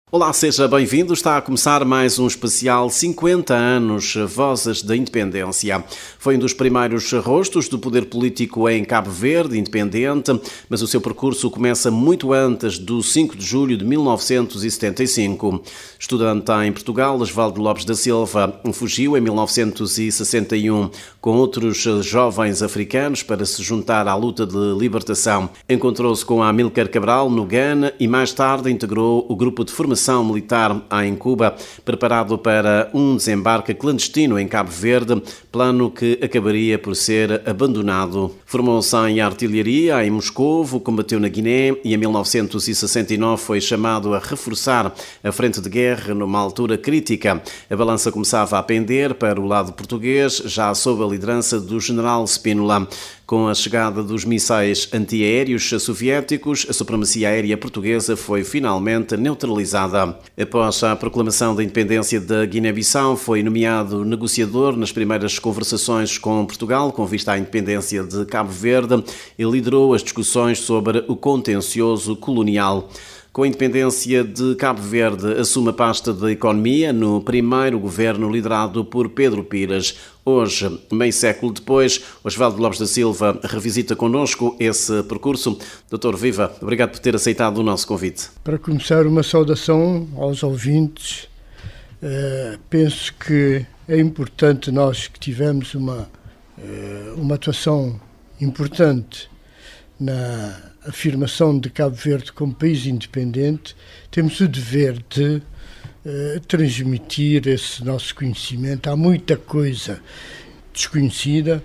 Olá, seja bem-vindo. Está a começar mais um especial 50 anos Vozes da Independência. Foi um dos primeiros rostos do poder político em Cabo Verde, independente, mas o seu percurso começa muito antes do 5 de julho de 1975. Estudante em Portugal, Osvaldo Lopes da Silva fugiu em 1961 com outros jovens africanos para se juntar à luta de libertação. Encontrou-se com Amílcar Cabral no Ghana e mais tarde integrou o grupo de formação militar em Cuba, preparado para um desembarque clandestino em Cabo Verde, plano que acabaria por ser abandonado. Formou-se em artilharia em Moscovo, combateu na Guiné e em 1969 foi chamado a reforçar a frente de guerra numa altura crítica. A balança começava a pender para o lado português, já sob a liderança do general Spínola. Com a chegada dos mísseis antiaéreos soviéticos, a supremacia aérea portuguesa foi finalmente neutralizada. Após a proclamação da independência da Guiné-Bissau, foi nomeado negociador nas primeiras conversações com Portugal, com vista à independência de Cabo Verde, e liderou as discussões sobre o contencioso colonial. Com a independência de Cabo Verde, assume a pasta da Economia no primeiro governo liderado por Pedro Pires. Hoje, meio século depois, Osvaldo Lopes da Silva revisita connosco esse percurso. Doutor, viva! Obrigado por ter aceitado o nosso convite. Para começar, uma saudação aos ouvintes. Penso que é importante nós que tivemos uma atuação importante na afirmação de Cabo Verde como país independente, temos o dever de transmitir esse nosso conhecimento. Há muita coisa desconhecida.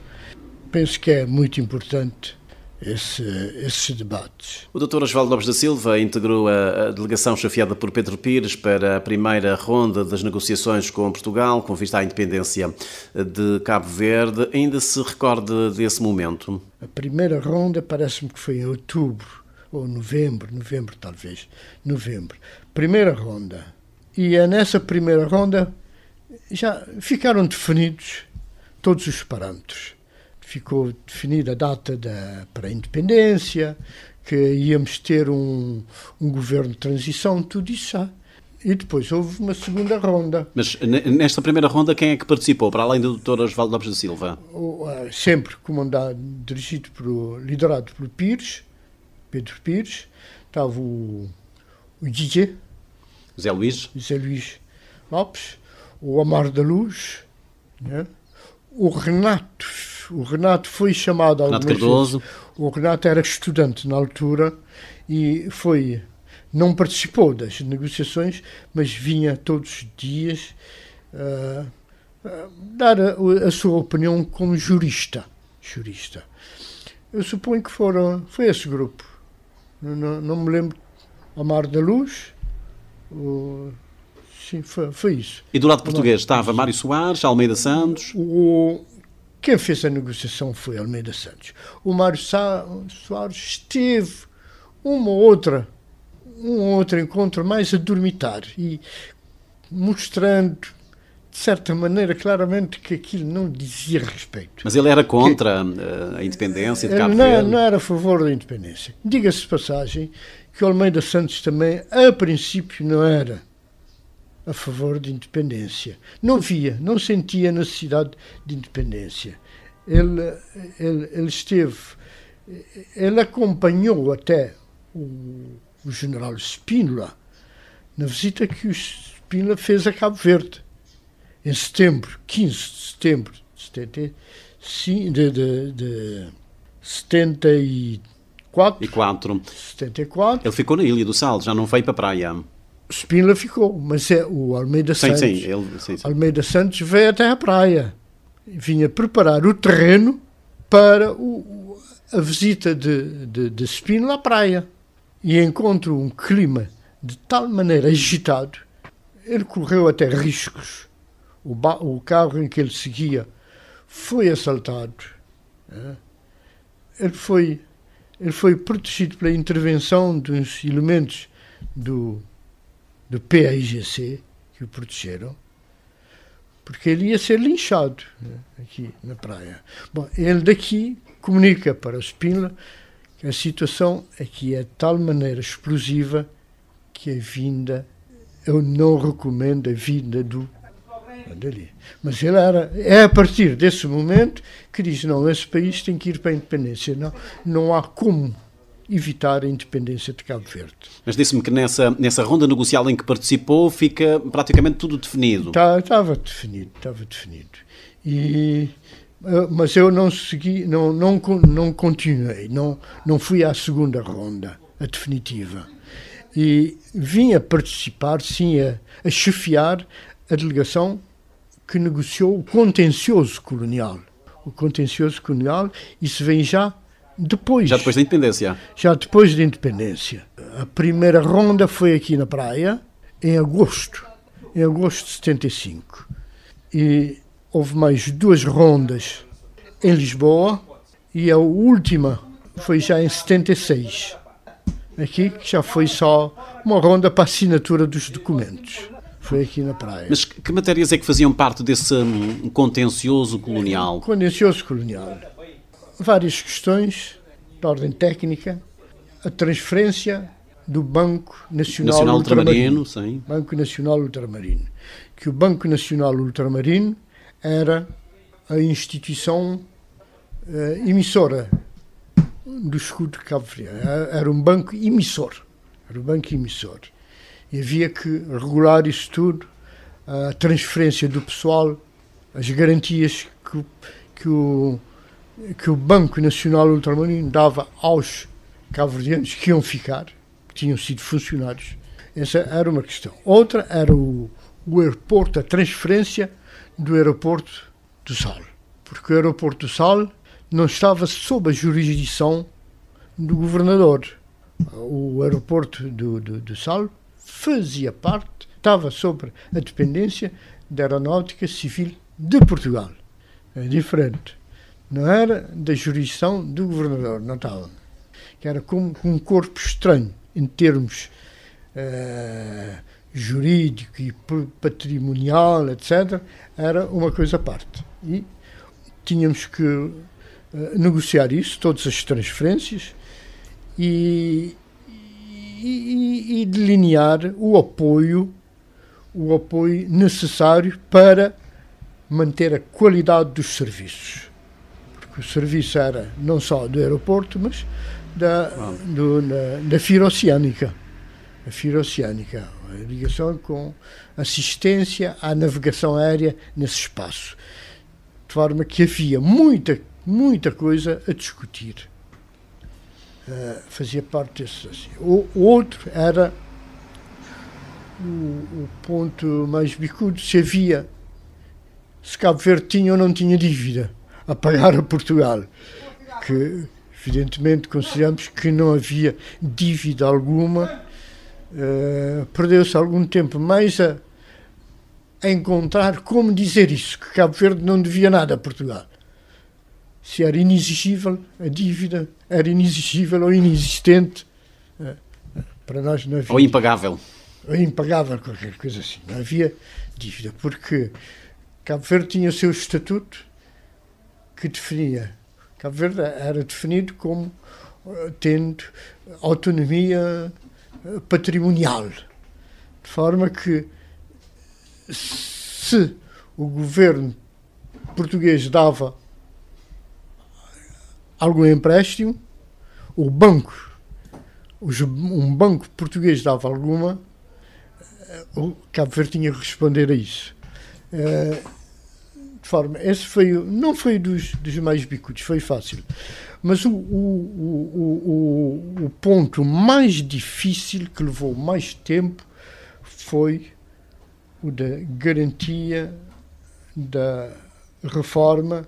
Penso que é muito importante esses debates. O Dr. Osvaldo Lopes da Silva integrou a delegação chefiada por Pedro Pires para a primeira ronda das negociações com Portugal, com vista à independência de Cabo Verde. Ainda se recorda desse momento? A primeira ronda parece-me que foi em outubro, ou novembro talvez, novembro. Primeira ronda. E é nessa primeira ronda já ficaram definidos todos os parâmetros. Ficou definida a data para a independência, que íamos ter um governo de transição, tudo isso já. E depois houve uma segunda ronda. Mas nesta primeira ronda quem é que participou, para além do Dr. Osvaldo Lopes da Silva? Sempre comandado, liderado por Pires, Pedro Pires. Estava o DJ, José Luís Lopes, o Amar da Luz, né? O Renato foi chamado Renato Cardoso. Vezes. O Renato era estudante na altura e não participou das negociações, mas vinha todos os dias dar a sua opinião como jurista. Eu suponho que foi esse grupo. Não me lembro. Amar da Luz. Sim, foi isso. E do lado português estava Mário Soares, Almeida Santos. Quem fez a negociação foi Almeida Santos. O Mário Soares esteve um outro encontro mais a dormitar e mostrando, de certa maneira, claramente que aquilo não dizia respeito. Mas ele era contra a independência de Cabo Verde? Não era a favor da independência. Diga-se de passagem que o Almeida Santos também, a princípio, não era a favor de independência. Não sentia necessidade de independência. Ele acompanhou até o general Spínola na visita que o Spínola fez a Cabo Verde em setembro, 15 de setembro de 74. Ele ficou na Ilha do Sal, já não veio para a praia. Spínola ficou, mas é o Almeida Santos. Sim. Almeida Santos veio até à praia. Vinha preparar o terreno para a visita de Spínola à praia. E encontrou um clima de tal maneira agitado, ele correu até riscos. O carro em que ele seguia foi assaltado. Ele foi protegido pela intervenção dos elementos do PAIGC, que o protegeram, porque ele ia ser linchado, né, aqui na praia. Bom, ele daqui comunica para o Spínola A situação aqui é de tal maneira explosiva que a vinda eu não recomendo a vinda dali. Mas é a partir desse momento que diz, não, esse país tem que ir para a independência. Não há como evitar a independência de Cabo Verde. Mas disse-me que nessa ronda negocial em que participou fica praticamente tudo definido. Estava definido. Mas eu não segui, não continuei, não fui à segunda ronda, a definitiva. E vim a participar, sim, a chefiar a delegação que negociou o contencioso colonial. O contencioso colonial, isso vem já depois. Já depois da independência? Já depois da independência. A primeira ronda foi aqui na praia, em agosto de 75. E houve mais 2 rondas em Lisboa e a última foi já em 76. Aqui, que já foi só uma ronda para a assinatura dos documentos. Foi aqui na praia. Mas que matérias é que faziam parte desse contencioso colonial? Contencioso colonial. Várias questões de ordem técnica. A transferência do Banco Nacional Ultramarino. Sim. Banco Nacional Ultramarino. Que o Banco Nacional Ultramarino era a instituição emissora do escudo de Cabo Verde. Era um banco emissor. E havia que regular isso tudo, a transferência do pessoal, as garantias que o Banco Nacional Ultramarino dava aos cabo-verdianos que iam ficar, que tinham sido funcionários. Essa era uma questão. Outra era o aeroporto, a transferência do aeroporto do Sal. Porque o aeroporto do Sal não estava sob a jurisdição do governador. O aeroporto do Sal fazia parte, estava sob a dependência da Aeronáutica Civil de Portugal. É diferente. Não era da jurisdição do governador, não estava. Que era como um corpo estranho, em termos jurídico e patrimonial, etc., era uma coisa à parte. E tínhamos que negociar isso, todas as transferências, e delinear o apoio necessário para manter a qualidade dos serviços. Porque o serviço era não só do aeroporto, mas da Fira Oceânica. A Fira Oceânica, a ligação com assistência à navegação aérea nesse espaço. De forma que havia muita coisa a discutir. Fazia parte desse. Assim. O outro era o ponto mais bicudo, se Cabo Verde tinha ou não tinha dívida a pagar a Portugal, que evidentemente consideramos que não havia dívida alguma. Perdeu-se algum tempo mais a encontrar como dizer isso, que Cabo Verde não devia nada a Portugal. Se era inexigível, a dívida era inexigível ou inexistente. Para nós não havia. Ou impagável. Ou impagável, qualquer coisa assim. Não havia dívida, porque Cabo Verde tinha o seu estatuto que definia. Cabo Verde era definido como tendo autonomia patrimonial. De forma que, se o governo português dava algum empréstimo, um banco português dava alguma, o Cabo Verde tinha que responder a isso. De forma, esse não foi dos mais bicudos, foi fácil. Mas o ponto mais difícil, que levou mais tempo, foi o da garantia da reforma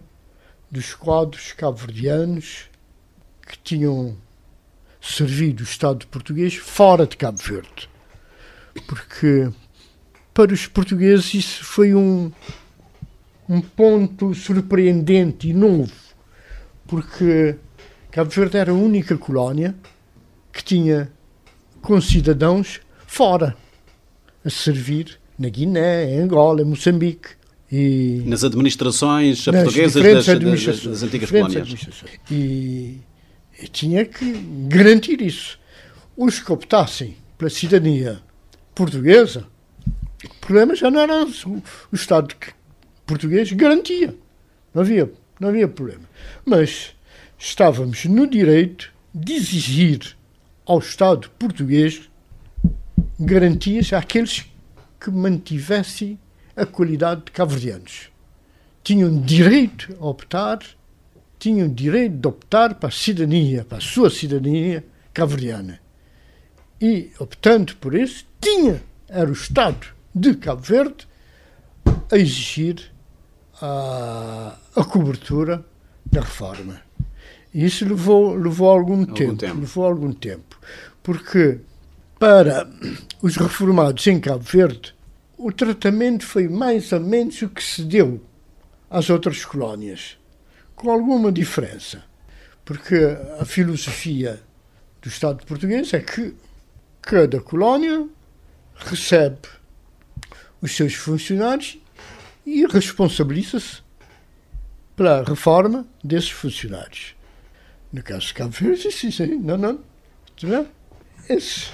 dos quadros cabo-verdianos que tinham servido o Estado português fora de Cabo Verde. Porque para os portugueses isso foi um ponto surpreendente e novo, porque Cabo Verde era a única colónia que tinha concidadãos fora, a servir na Guiné, em Angola, em Moçambique. E nas administrações portuguesas das antigas colónias. E tinha que garantir isso. Os que optassem pela cidadania portuguesa problema já não era o Estado português garantia. Não havia problema. Mas estávamos no direito de exigir ao Estado português garantias àqueles que mantivessem a qualidade de cabo-verdianos. Tinham direito a optar, tinham direito de optar para a cidadania, para a sua cidadania cabo-verdiana. E, optando por isso, era o Estado de Cabo Verde a exigir a cobertura da reforma. E isso levou algum tempo. Porque, para os reformados em Cabo Verde, o tratamento foi mais ou menos o que se deu às outras colónias, com alguma diferença. Porque a filosofia do Estado português é que cada colónia recebe os seus funcionários e responsabiliza-se pela reforma desses funcionários. No caso de Cabo Verde, sim, não. Esses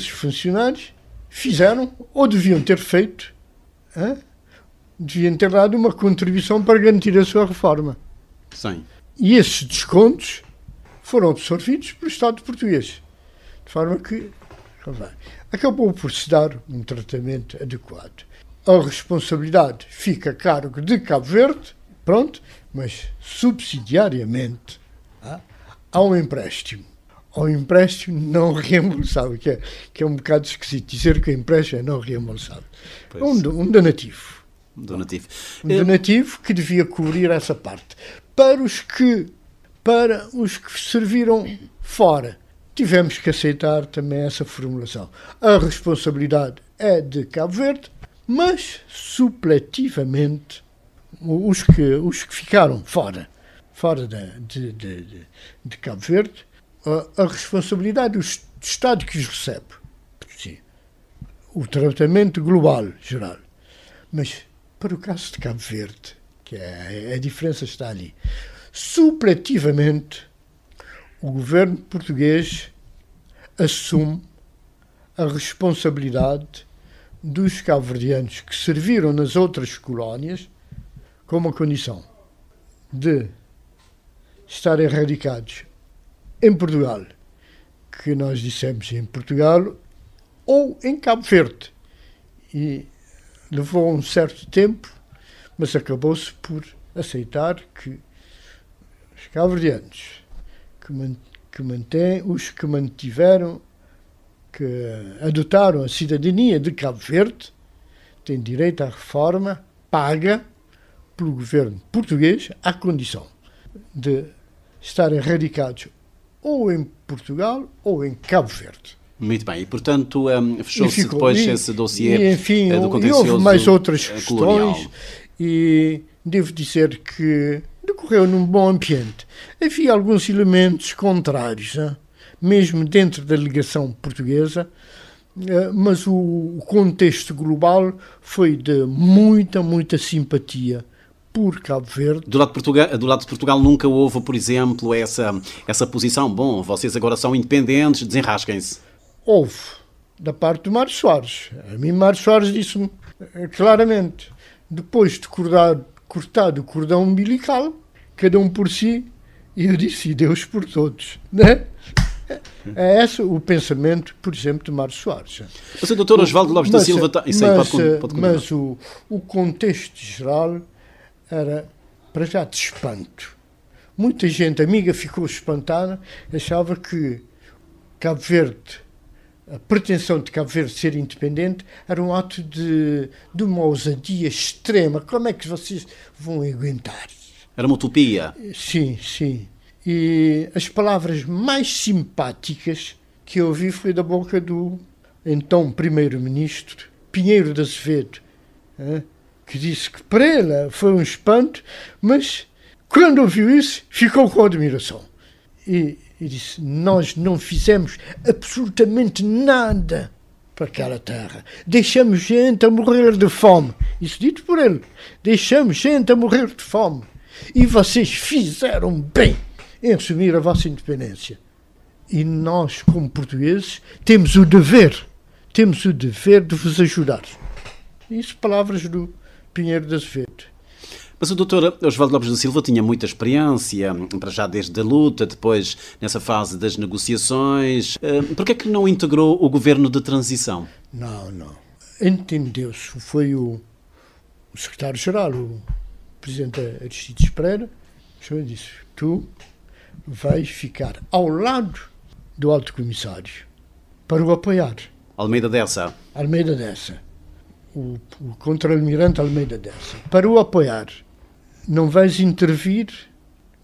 funcionários fizeram, ou deviam ter feito, deviam ter dado uma contribuição para garantir a sua reforma. Sim. E esses descontos foram absorvidos pelo Estado português. De forma que acabou por se dar um tratamento adequado. A responsabilidade fica a cargo de Cabo Verde, pronto, mas subsidiariamente há um empréstimo. Ao empréstimo não reembolsável, que é um bocado esquisito dizer que o empréstimo é não reembolsável. Um donativo. Um donativo que devia cobrir essa parte. Para os que serviram fora, tivemos que aceitar também essa formulação. A responsabilidade é de Cabo Verde, mas supletivamente os que ficaram fora de Cabo Verde, a responsabilidade do Estado que os recebe. Sim, o tratamento global, geral. Mas para o caso de Cabo Verde, que a diferença está ali, supletivamente o governo português assume a responsabilidade dos cabo-verdianos que serviram nas outras colónias com uma condição de estarem radicados em Portugal, que nós dissemos em Portugal, ou em Cabo Verde. E levou um certo tempo, mas acabou-se por aceitar que os cabo-verdianos os que mantiveram, que adotaram a cidadania de Cabo Verde, têm direito à reforma paga pelo governo português à condição de estarem radicados ou em Portugal ou em Cabo Verde. Muito bem, e portanto fechou-se depois esse dossiê do contencioso e houve mais outras colonial. Questões e devo dizer que decorreu num bom ambiente. Havia alguns elementos contrários, mesmo dentro da legação portuguesa, mas o contexto global foi de muita simpatia por Cabo Verde. Do lado de Portugal nunca houve, por exemplo, essa posição. Bom, vocês agora são independentes, desenrasquem-se. Houve, da parte do Mário Soares. A mim, Mário Soares disse-me claramente, depois de cortado o cordão umbilical, cada um por si, e eu disse, e Deus por todos. Né? É esse o pensamento, por exemplo, de Mário Soares. Mas o doutor Osvaldo Lopes da Silva... Mas o contexto geral era, para já, de espanto. Muita gente, amiga, ficou espantada, achava que Cabo Verde, a pretensão de Cabo Verde ser independente, era um ato de uma ousadia extrema. Como é que vocês vão aguentar? Era uma utopia. Sim. E as palavras mais simpáticas que eu ouvi foi da boca do então primeiro-ministro Pinheiro de Azevedo, que disse que para ele foi um espanto, mas quando ouviu isso ficou com admiração. E disse, nós não fizemos absolutamente nada para aquela terra. Deixamos gente a morrer de fome. Isso dito por ele. Deixamos gente a morrer de fome. E vocês fizeram bem em assumir a vossa independência. E nós, como portugueses, temos o dever temos o dever de vos ajudar. Isso, palavras do Pinheiro de Azevedo. Mas o doutor Osvaldo Lopes da Silva tinha muita experiência, para já desde a luta, depois nessa fase das negociações. Por que é que não integrou o governo de transição? Não. Entendeu-se. Foi o secretário-geral, o presidente Aristides Pereira, que disse: tu vais ficar ao lado do Alto Comissário para o apoiar. Almeida Dessa. O contra-almirante Almeida Dessa. Para o apoiar. Não vais intervir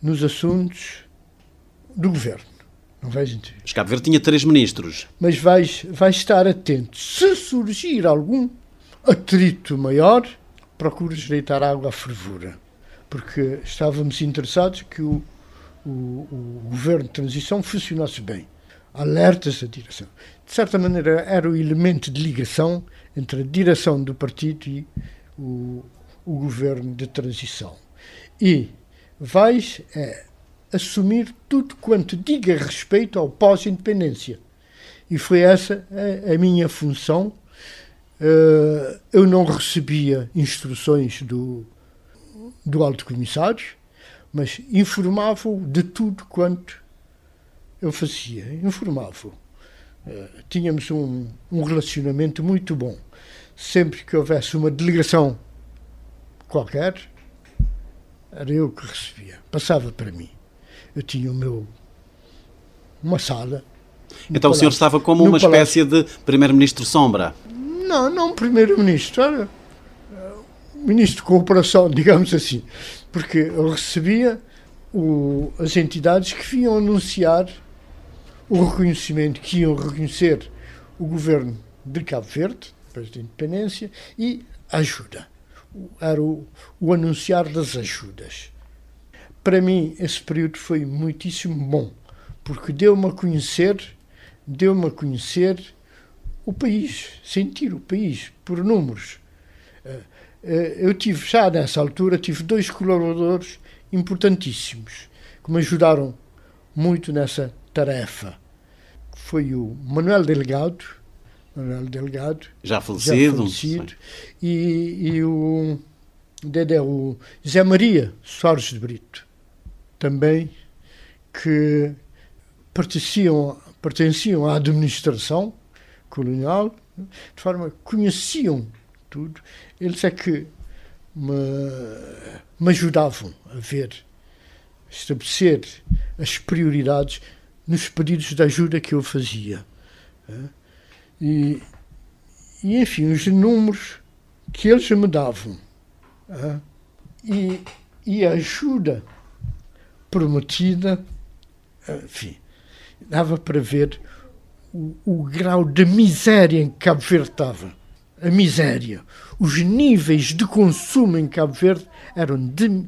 nos assuntos do governo. Não vais intervir. Mas Cabo Verde tinha 3 ministros. Mas vais estar atento. Se surgir algum atrito maior, procuras deitar água à fervura. Porque estávamos interessados que o governo de transição funcionasse bem. Alertas da direção. De certa maneira, era o elemento de ligação entre a direção do partido e o governo de transição. E vais assumir tudo quanto diga respeito ao pós-independência. E foi essa a minha função. Eu não recebia instruções do Alto Comissário, mas informava-o de tudo quanto eu fazia. Informava-o. Tínhamos um relacionamento muito bom. Sempre que houvesse uma delegação qualquer, era eu que recebia. Passava para mim. Eu tinha uma sala. Então o senhor estava como uma espécie de primeiro-ministro sombra? Não primeiro-ministro. Era ministro de cooperação, digamos assim. Porque eu recebia as entidades que vinham anunciar o reconhecimento, que iam reconhecer o governo de Cabo Verde, depois da independência, e a ajuda. Era o anunciar das ajudas. Para mim, esse período foi muitíssimo bom, porque deu-me a conhecer o país, sentir o país, por números. Eu tive, já nessa altura, 2 colaboradores importantíssimos, que me ajudaram muito nessa tarefa. Foi o Manuel Delgado, já falecido e o Zé Maria Soares de Brito, também, que pertenciam à administração colonial, de forma que conheciam tudo. Eles é que me ajudavam a estabelecer as prioridades nos pedidos de ajuda que eu fazia. E enfim, os números que eles me davam e a ajuda prometida, enfim, dava para ver o grau de miséria em que Cabo Verde estava. A miséria. Os níveis de consumo em Cabo Verde eram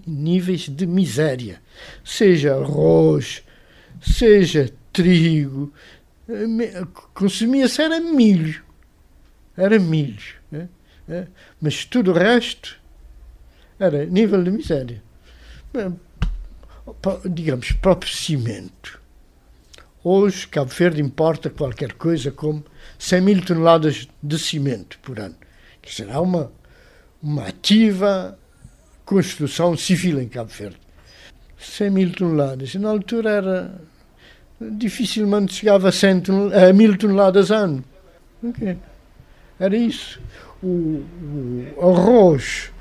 níveis de miséria. Seja arroz, seja trigo, consumia-se era milho. Mas tudo o resto era nível de miséria. Digamos, próprio cimento. Hoje, Cabo Verde importa qualquer coisa como 100 mil toneladas de cimento por ano. Que será uma ativa construção civil em Cabo Verde. 100 mil toneladas. E na altura era dificilmente chegava a 1000 toneladas ano. Okay. Era isso. O arroz,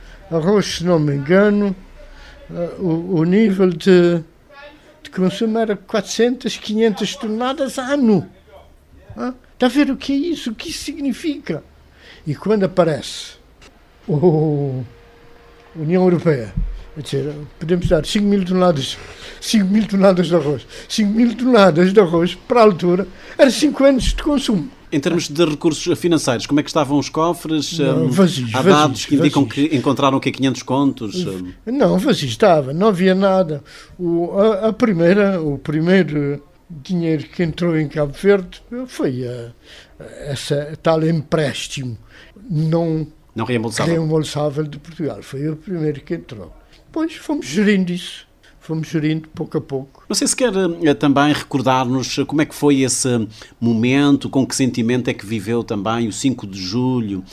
se não me engano, o nível de consumo era 400, 500 toneladas ano. Está a ver o que é isso? O que isso significa? E quando aparece a União Europeia, a dizer, podemos dar 5 mil toneladas de arroz. 5 mil toneladas de arroz, para a altura, era 5 anos de consumo. Em termos de recursos financeiros, como é que estavam os cofres? Vazios. Há dados que indicam que encontraram o que 500 contos? Não, vazio estava, não havia nada. O primeiro dinheiro que entrou em Cabo Verde foi essa tal empréstimo não reembolsável de Portugal. Foi o primeiro que entrou. Depois fomos gerindo isso. fomos gerindo pouco a pouco. Não sei se quer também recordar-nos como é que foi esse momento, com que sentimento é que viveu também o 5 de julho,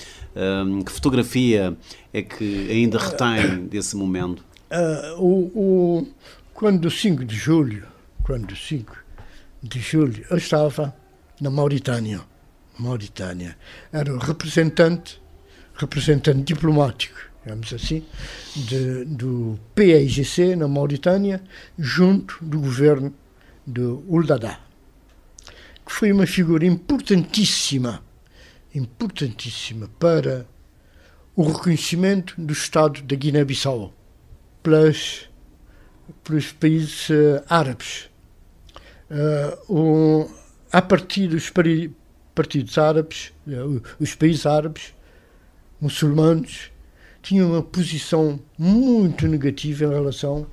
que fotografia é que ainda retém desse momento? Quando o 5 de julho, eu estava na Mauritânia. Era o representante diplomático, digamos assim, do PAIGC na Mauritânia, junto do governo de Ould Daddah, que foi uma figura importantíssima para o reconhecimento do Estado da Guiné-Bissau pelos países árabes. A partir dos partidos árabes, os países árabes muçulmanos tinham uma posição muito negativa em relação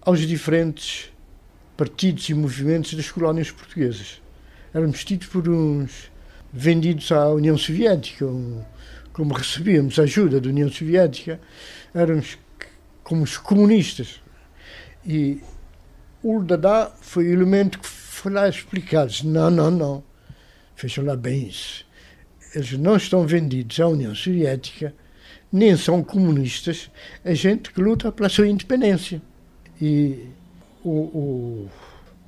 aos diferentes partidos e movimentos das colónias portuguesas. Éramos tidos por uns vendidos à União Soviética, como recebíamos ajuda da União Soviética, éramos como os comunistas. E Ould Daddah foi o elemento que foi lá explicar. Não, vejam lá bem isso. Eles não estão vendidos à União Soviética, nem são comunistas, a gente que luta pela sua independência. E o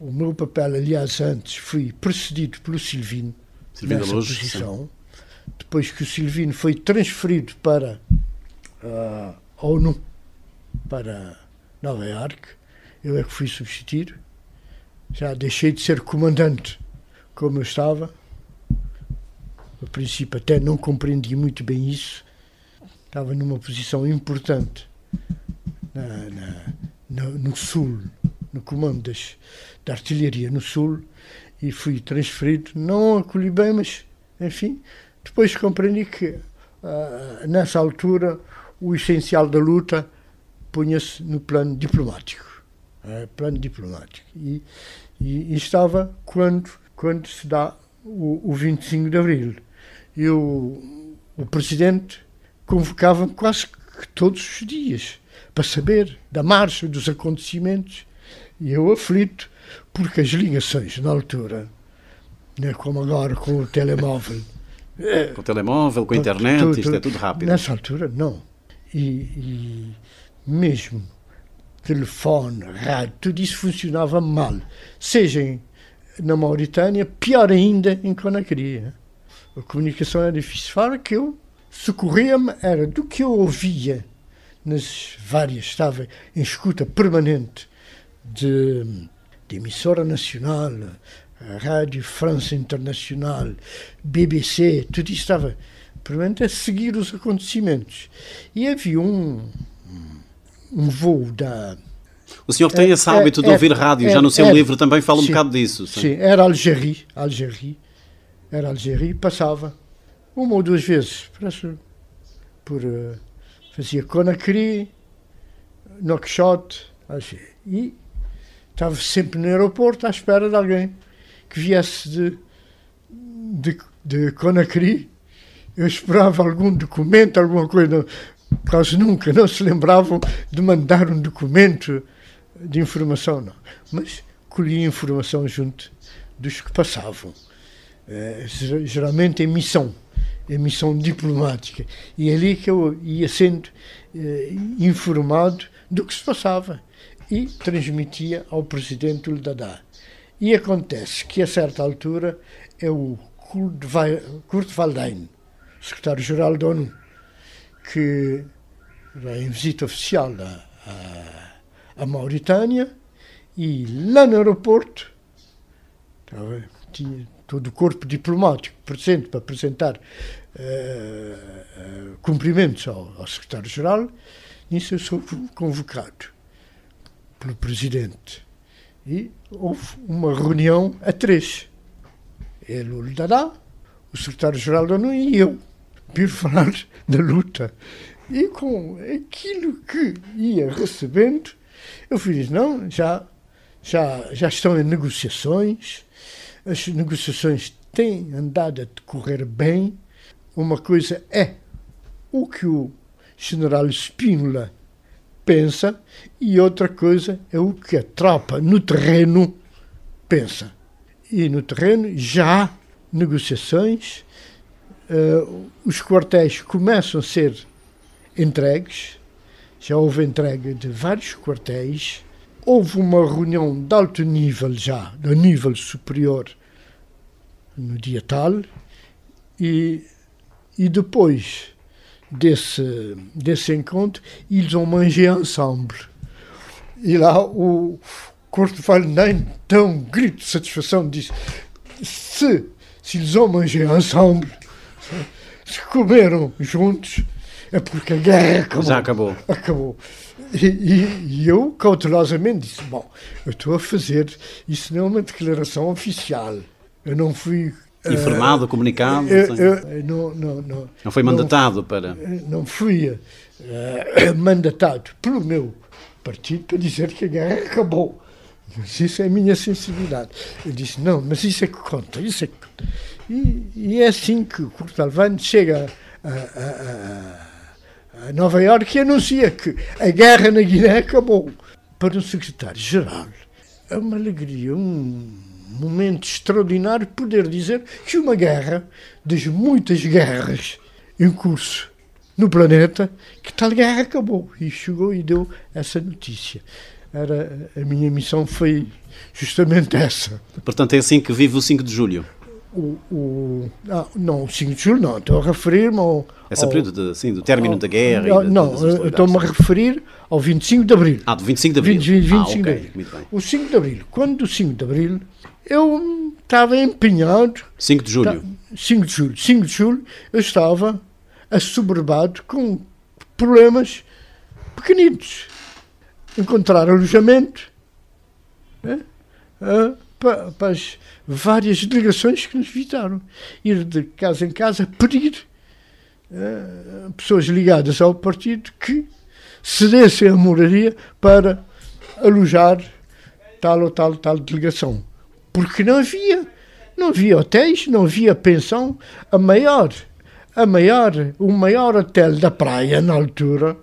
meu papel, aliás, antes, fui precedido pelo Silvino nessa posição. Sim. Depois que o Silvino foi transferido para a ONU, para Nova Iorque, eu é que fui substituir. Já deixei de ser comandante como eu estava. No princípio até não compreendi muito bem isso. Estava numa posição importante no Sul, no comando da artilharia no Sul, e fui transferido. Não acolhi bem, mas, enfim, depois compreendi que, nessa altura, o essencial da luta punha-se no plano diplomático. E estava quando se dá o 25 de Abril. E o Presidente convocava-me quase que todos os dias para saber da marcha, dos acontecimentos. E eu aflito, porque as ligações na altura, não é como agora com o telemóvel. Com o telemóvel, com a internet, isto é tudo rápido. Nessa altura, não. E mesmo telefone, rádio, tudo isso funcionava mal. Seja na Mauritânia, pior ainda em Conakry. A comunicação era difícil. Fora que eu socorria-me, era do que eu ouvia nas várias, estava em escuta permanente de emissora nacional, a Rádio França Internacional, BBC, tudo isso estava permanente a seguir os acontecimentos. E havia um voo da... O senhor tem esse hábito de ouvir rádio, já no seu livro também fala um bocado disso. Sim, era Algérie, passava uma ou duas vezes, fazia Conakry, Nouakchott, e estava sempre no aeroporto à espera de alguém que viesse de Conakry. Eu esperava algum documento, alguma coisa, quase nunca, não se lembravam de mandar um documento de informação, não. Mas colhia informação junto dos que passavam, geralmente em missão diplomática, e é ali que eu ia sendo informado do que se passava e transmitia ao Presidente Ould Daddah. E acontece que a certa altura é o Kurt Waldheim, secretário-geral da ONU, que vai em visita oficial à Mauritânia, e lá no aeroporto tinha todo o corpo diplomático presente para apresentar cumprimentos ao secretário-geral. Nisso eu sou convocado pelo Presidente. E houve uma reunião a três. Ele, o Ould Daddah, o secretário-geral da ONU e eu, para falar da luta. E com aquilo que ia recebendo, eu fiz, não, já estão em negociações, as negociações têm andado a decorrer bem. Uma coisa é o que o general Spínola pensa e outra coisa é o que a tropa no terreno pensa. E no terreno já há negociações, os quartéis começam a ser entregues, já houve entrega de vários quartéis, houve uma reunião de alto nível já, de nível superior, no dia tal, e depois desse encontro, eles ont mangé ensemble. E lá o Kortevallenain deu um grito de satisfação, disse: se eles ont mangé ensemble, se comeram juntos, é porque a guerra acabou. Já acabou. Acabou. E eu, cautelosamente, disse: bom, eu estou a fazer, isso não é uma declaração oficial. Eu não fui... Informado, comunicado? Não foi mandatado para... Não fui mandatado pelo meu partido para dizer que a guerra acabou. Mas isso é a minha sensibilidade. Eu disse: não, mas isso é que conta, isso é que conta. E é assim que o Kortevallenain chega a Nova Iorque e anuncia que a guerra na Guiné acabou. Para o secretário-geral, é uma alegria, um momento extraordinário poder dizer que uma guerra, das muitas guerras em curso no planeta, que tal guerra acabou. E chegou e deu essa notícia. A minha missão foi justamente essa. Portanto, é assim que vive o 5 de julho? Não, o 5 de julho não. Estou a referir-me ao... Esse período do término da guerra? Estou-me a referir ao 25 de Abril. Do 25 de Abril. 25 de Abril. Muito bem. O 5 de Abril. Quando o 5 de Abril, eu estava empenhado... 5 de julho. 5 de julho, eu estava assoberbado com problemas pequeninos. Encontrar alojamento para as várias delegações que nos visitaram. Ir de casa em casa pedir pessoas ligadas ao partido que cedessem a moradia para alojar tal ou tal delegação. Porque não havia hotéis, não havia pensão. O maior hotel da praia, na altura,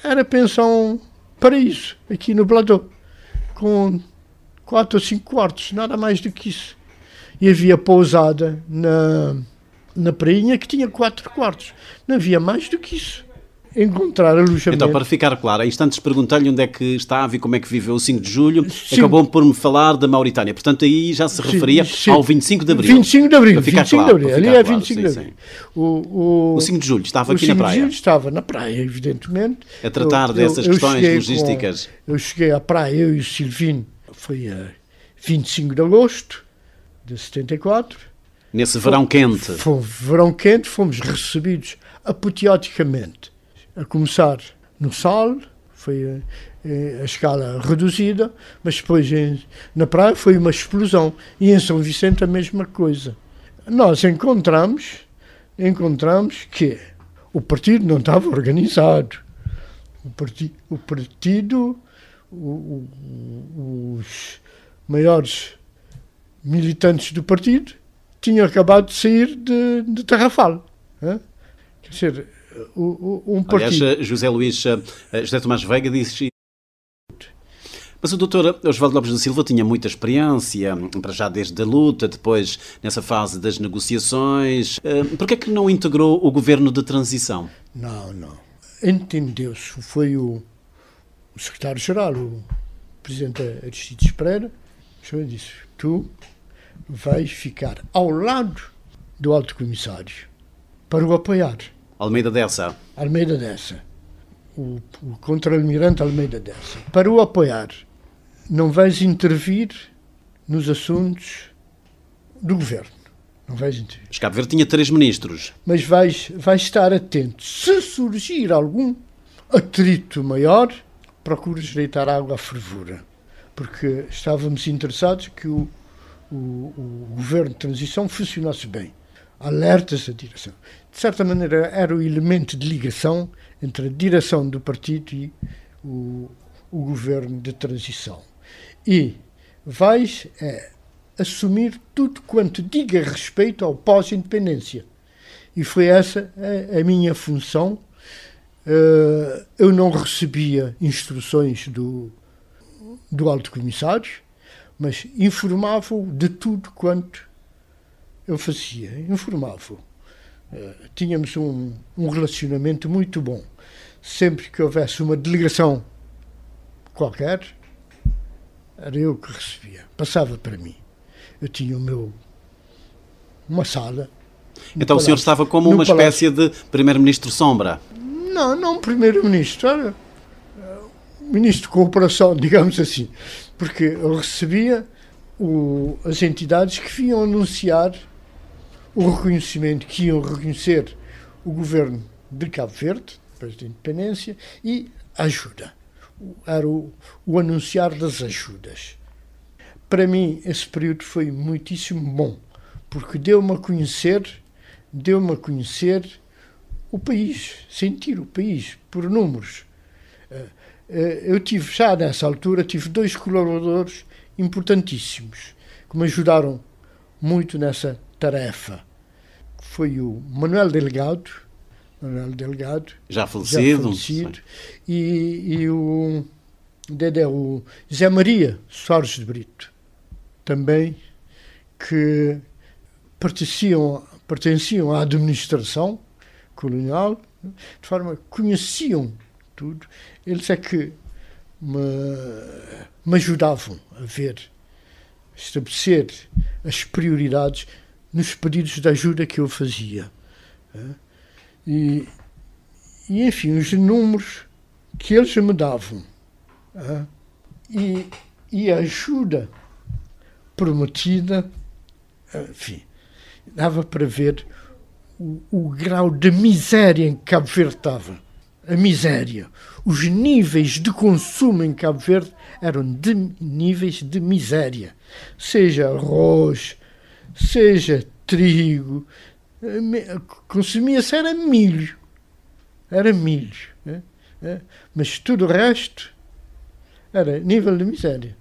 era a pensão Paraíso, aqui no Platô, com 4 ou 5 quartos, nada mais do que isso. E havia pousada na prainha que tinha 4 quartos. Não havia mais do que isso. Encontrar alojamento. Então, para ficar claro, há instantes perguntei-lhe onde é que estava e como é que viveu o 5 de julho. Sim. Acabou por me falar da Mauritânia. Portanto, aí já se referia ao 25 de Abril. 25 de Abril. Para ficar 25 claro, de Abril. Ali é 25 de Abril. O 5 de julho estava aqui na praia. O 5 de julho estava na praia, evidentemente. A tratar dessas questões logísticas. Eu cheguei à praia, eu e o Silvino, foi a 25 de agosto de 74. Nesse verão quente. Foi verão quente, fomos recebidos apoteoticamente. A começar no Sal, foi a escala reduzida, mas depois na praia foi uma explosão. E em São Vicente a mesma coisa. Nós encontramos que o partido não estava organizado. O partido, os maiores militantes do partido tinham acabado de sair de Tarrafal. Quer dizer, partido... Aliás, José Tomás Veiga disse... Mas o doutor Osvaldo Lopes da Silva tinha muita experiência, para já desde a luta, depois nessa fase das negociações. Por que é que não integrou o governo de transição? Não. Entendeu-se. Foi o secretário-geral, o presidente Aristides Pereira, que disse: tu vais ficar ao lado do alto comissário para o apoiar. Almeida Dessa. O contra-almirante Almeida Dessa. Para o apoiar. Não vais intervir nos assuntos do governo. Não vais intervir. Mas Cabo Verde tinha 3 ministros. Mas vais estar atento. Se surgir algum atrito maior, procuras deitar água à fervura. Porque estávamos interessados que o governo de transição funcionasse bem. Alertas da direção. De certa maneira, era o elemento de ligação entre a direção do partido e o governo de transição. E vais assumir tudo quanto diga respeito ao pós-independência. E foi essa a minha função Eu não recebia instruções do Alto Comissário, mas informava-o de tudo quanto eu fazia. Informava-o. Tínhamos um relacionamento muito bom. Sempre que houvesse uma delegação qualquer, era eu que recebia. Passava para mim. Eu tinha uma sala. Então o senhor estava como uma espécie de primeiro-ministro sombra? Não primeiro-ministro. Era ministro de cooperação, digamos assim. Porque eu recebia as entidades que vinham anunciar o reconhecimento, que iam reconhecer o governo de Cabo Verde, depois da independência, e a ajuda. Era o anunciar das ajudas. Para mim, esse período foi muitíssimo bom, porque deu-me a conhecer o país, sentir o país, por números. Eu tive, já nessa altura, tive 2 colaboradores importantíssimos, que me ajudaram muito nessa tarefa. Foi o Manuel Delgado, já falecido e o Zé Maria Soares de Brito, também, que pertenciam à administração colonial, de forma que conheciam tudo. Eles é que me ajudavam a estabelecer as prioridades nos pedidos de ajuda que eu fazia. E enfim, os números que eles me davam e a ajuda prometida, enfim, dava para ver o grau de miséria em que Cabo Verde estava. A miséria. Os níveis de consumo em Cabo Verde eram de níveis de miséria. Seja arroz, seja trigo, consumia-se era milho. Mas tudo o resto era nível de miséria.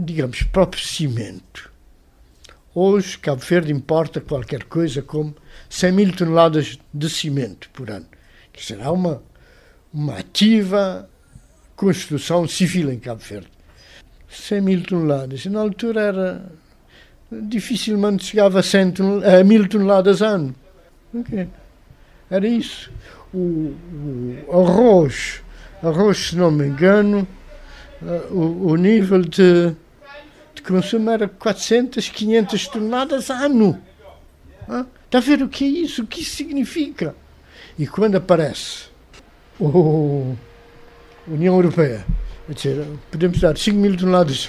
Digamos, próprio cimento. Hoje, Cabo Verde importa qualquer coisa como 100 mil toneladas de cimento por ano. Que será uma ativa construção civil em Cabo Verde. 100 mil toneladas. E na altura era dificilmente chegava a 1000 toneladas ano. Okay. Era isso. O arroz, se não me engano, o nível de consumo era 400, 500 toneladas ano. Está a ver o que é isso? O que isso significa? E quando aparece a União Europeia, a dizer, podemos dar 5 mil toneladas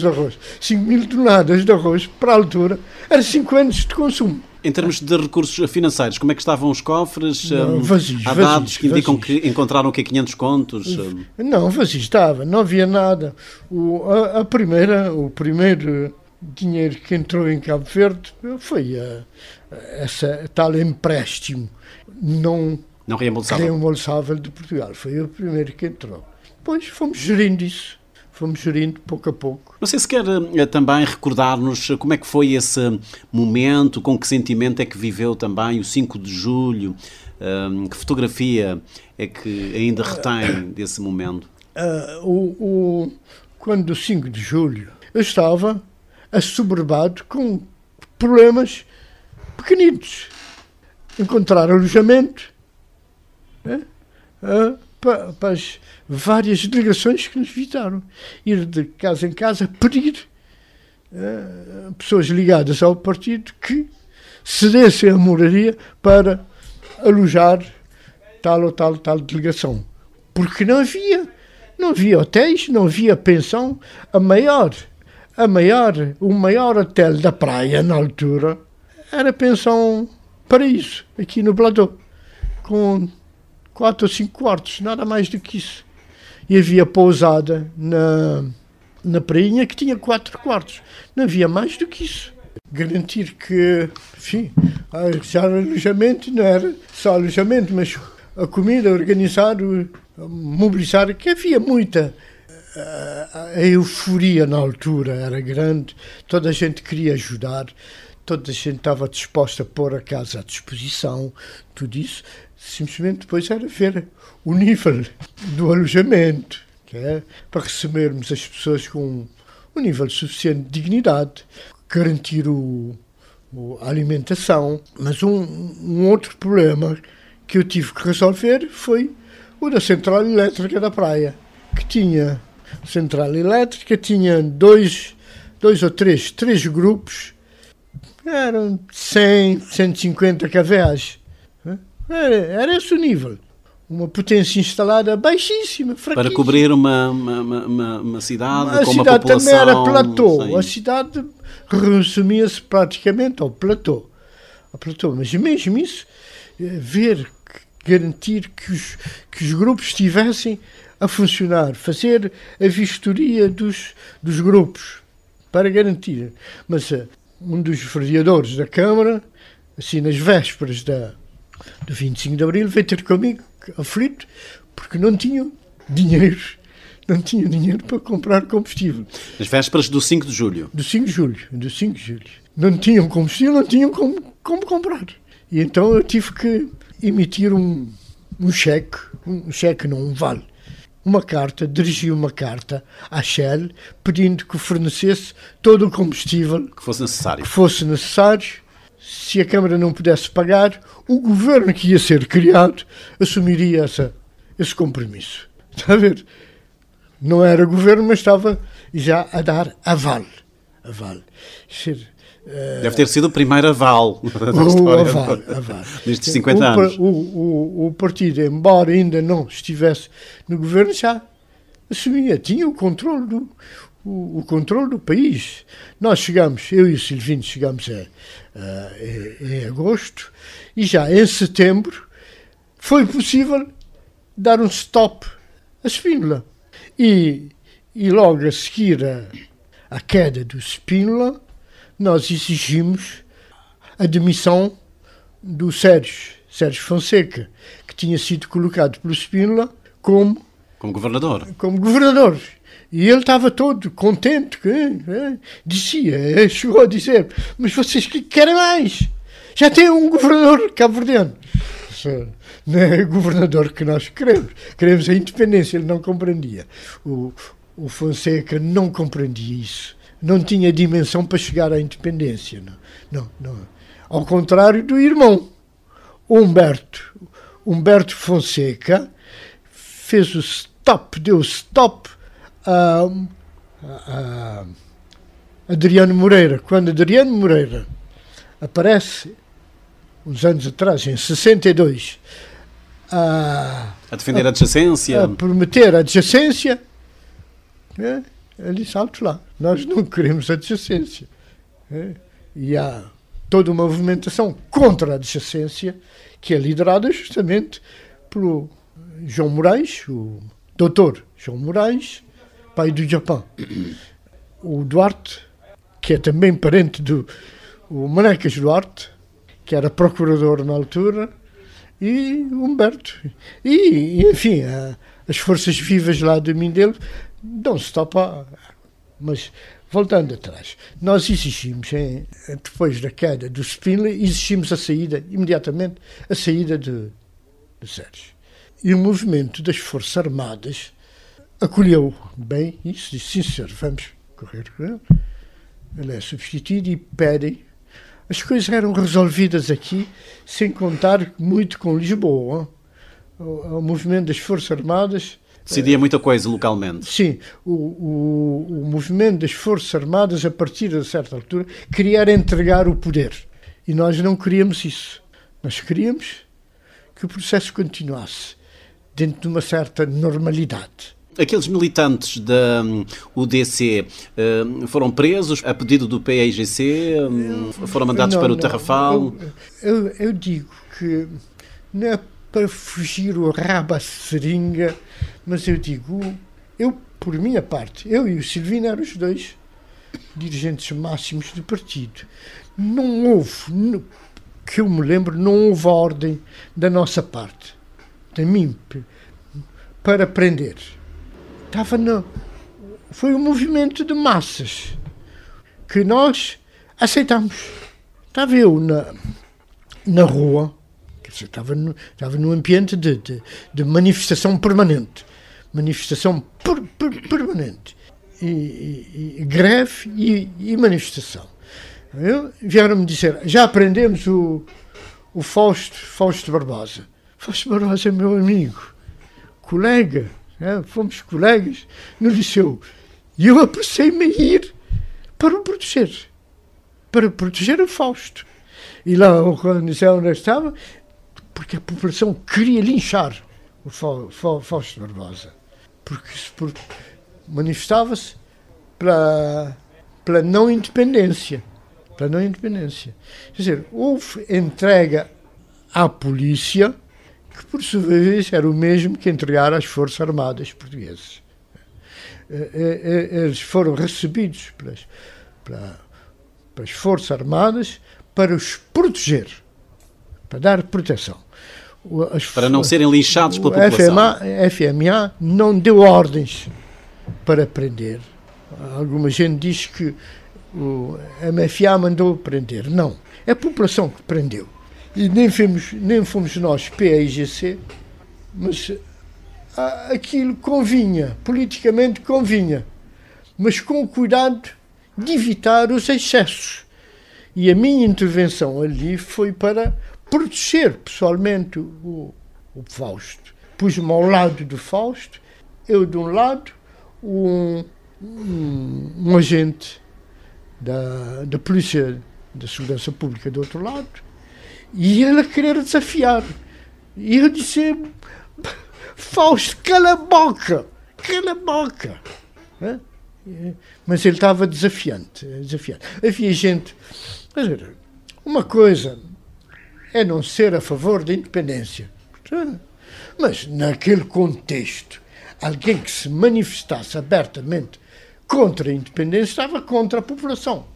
de arroz. 5 mil toneladas de arroz, para a altura, era 5 anos de consumo. Em termos de recursos financeiros, como é que estavam os cofres? Vazios. Há dados que indicam que encontraram o que 500 contos? Não, vazio estava, não havia nada. O primeiro dinheiro que entrou em Cabo Verde foi essa tal empréstimo não reembolsável de Portugal. Foi o primeiro que entrou. Depois fomos gerindo isso. Fomos gerindo pouco a pouco. Não sei se quer também recordar-nos como é que foi esse momento, com que sentimento é que viveu também o 5 de julho, que fotografia é que ainda retém desse momento? Quando o 5 de julho eu estava assoberbado com problemas pequeninos. Encontrar alojamento para as várias delegações que nos visitaram. Ir de casa em casa pedir pessoas ligadas ao partido que cedessem a moradia para alojar tal ou tal delegação. Porque não havia hotéis, não havia pensão. O maior hotel da praia, na altura, era pensão Paraíso, aqui no Platô, com 4 ou 5 quartos, nada mais do que isso. E havia pousada na prainha que tinha 4 quartos. Não havia mais do que isso. Garantir que, enfim, já o alojamento não era só alojamento, mas a comida, organizar, mobilizar, que havia muita. A euforia na altura era grande, toda a gente queria ajudar, toda a gente estava disposta a pôr a casa à disposição, tudo isso. Simplesmente depois era ver o nível do alojamento, que é para recebermos as pessoas com um nível suficiente de dignidade, garantir a alimentação. Mas um outro problema que eu tive que resolver foi o da central elétrica da praia, que tinha central elétrica, tinha dois ou três grupos, eram 100, 150 kVA. Era esse o nível. Uma potência instalada baixíssima, fraquíssima. Para cobrir uma cidade com uma população... A cidade também era platô. Sim. A cidade resumia-se praticamente ao platô. Mas mesmo isso, garantir que os grupos estivessem a funcionar, fazer a vistoria dos grupos, para garantir. Mas um dos vereadores da Câmara, assim nas vésperas do 25 de Abril, veio ter comigo, aflito, porque não tinham dinheiro para comprar combustível. Nas vésperas do 5 de julho? Do 5 de julho. Não tinham combustível, não tinham como comprar. E então eu tive que emitir um cheque não, um vale. Dirigi uma carta à Shell pedindo que fornecesse todo o combustível que fosse necessário. Se a Câmara não pudesse pagar, o governo que ia ser criado assumiria esse compromisso. Está a ver? Não era governo, mas estava já a dar aval. Deve ter sido o primeiro aval da história nestes 50 anos. O partido, embora ainda não estivesse no governo, já assumia, tinha o controle do país. Nós eu e o Silvino chegamos em agosto, e já em setembro foi possível dar um stop à Spínola. E logo a seguir à queda do Spínola, nós exigimos a demissão do Sérgio Fonseca, que tinha sido colocado pelo Spínola como governador. E ele estava todo contente, chegou a dizer, mas vocês que querem mais? Já tem um governador cabo-verdiano. Não é o governador que nós queremos a independência. Ele não compreendia. O Fonseca não compreendia isso. Não tinha dimensão para chegar à independência. Não. Ao contrário do irmão, Humberto Fonseca, deu stop a Adriano Moreira. Quando Adriano Moreira aparece, uns anos atrás, em 62, a defender a adjacência, a prometer a adjacência, ele disse alto lá, nós não queremos adjacência. E há toda uma movimentação contra a adjacência, que é liderada justamente pelo João Moraes, o doutor João Moraes, pai do Japão. O Duarte, que é também parente do Manecas Duarte, que era procurador na altura, e Humberto. E enfim, as forças vivas lá de Mindelo dão stop. Mas, voltando atrás, nós exigimos, depois da queda do Spínola, exigimos imediatamente a saída de Sérgio. E o movimento das Forças Armadas acolheu bem isso, disse, sim senhor, vamos correr com ele. Ele é substituído e pedem. As coisas eram resolvidas aqui, sem contar muito com Lisboa. O movimento das Forças Armadas... Decidia muita coisa localmente. Sim, o movimento das Forças Armadas, a partir de certa altura, queria entregar o poder. E nós não queríamos isso. Nós queríamos que o processo continuasse dentro de uma certa normalidade. Aqueles militantes da UDC foram presos a pedido do PAIGC? Foram mandados para o Tarrafal? Eu digo que não é para fugir o rabo à seringa, mas eu digo, por minha parte, eu e o Silvino eram os dois dirigentes máximos do partido. Não houve, que eu me lembro, não houve ordem da nossa parte, de mim, para prender. Foi um movimento de massas que nós aceitamos. Estava eu na rua, quer dizer, estava num ambiente de manifestação permanente. Manifestação permanente. E greve e manifestação. Vieram-me dizer, já aprendemos o Fausto Barbosa. Fausto Barbosa é meu amigo, colega, fomos colegas no liceu. E eu apressei-me a ir para o proteger o Fausto. E lá onde eu estava, porque a população queria linchar o Fausto Barbosa. Porque manifestava-se pela não independência. Quer dizer, houve entrega à polícia, que por sua vez era o mesmo que entregar às Forças Armadas Portuguesas. Eles foram recebidos pelas Forças Armadas para os proteger, para dar proteção. Para não serem lixados pela população. A FMA não deu ordens para prender. Alguma gente diz que o MFA mandou prender. Não, é a população que prendeu. E nem fomos nós, PAIGC, mas aquilo convinha, politicamente convinha, mas com o cuidado de evitar os excessos. E a minha intervenção ali foi para proteger pessoalmente o Fausto. Pus-me ao lado do Fausto, eu de um lado, um agente da Polícia da Segurança Pública do outro lado, e ele a querer desafiar. E eu disse, Fausto, cala a boca! Mas ele estava desafiante. Havia gente... Uma coisa é não ser a favor da independência. Mas, naquele contexto, alguém que se manifestasse abertamente contra a independência estava contra a população.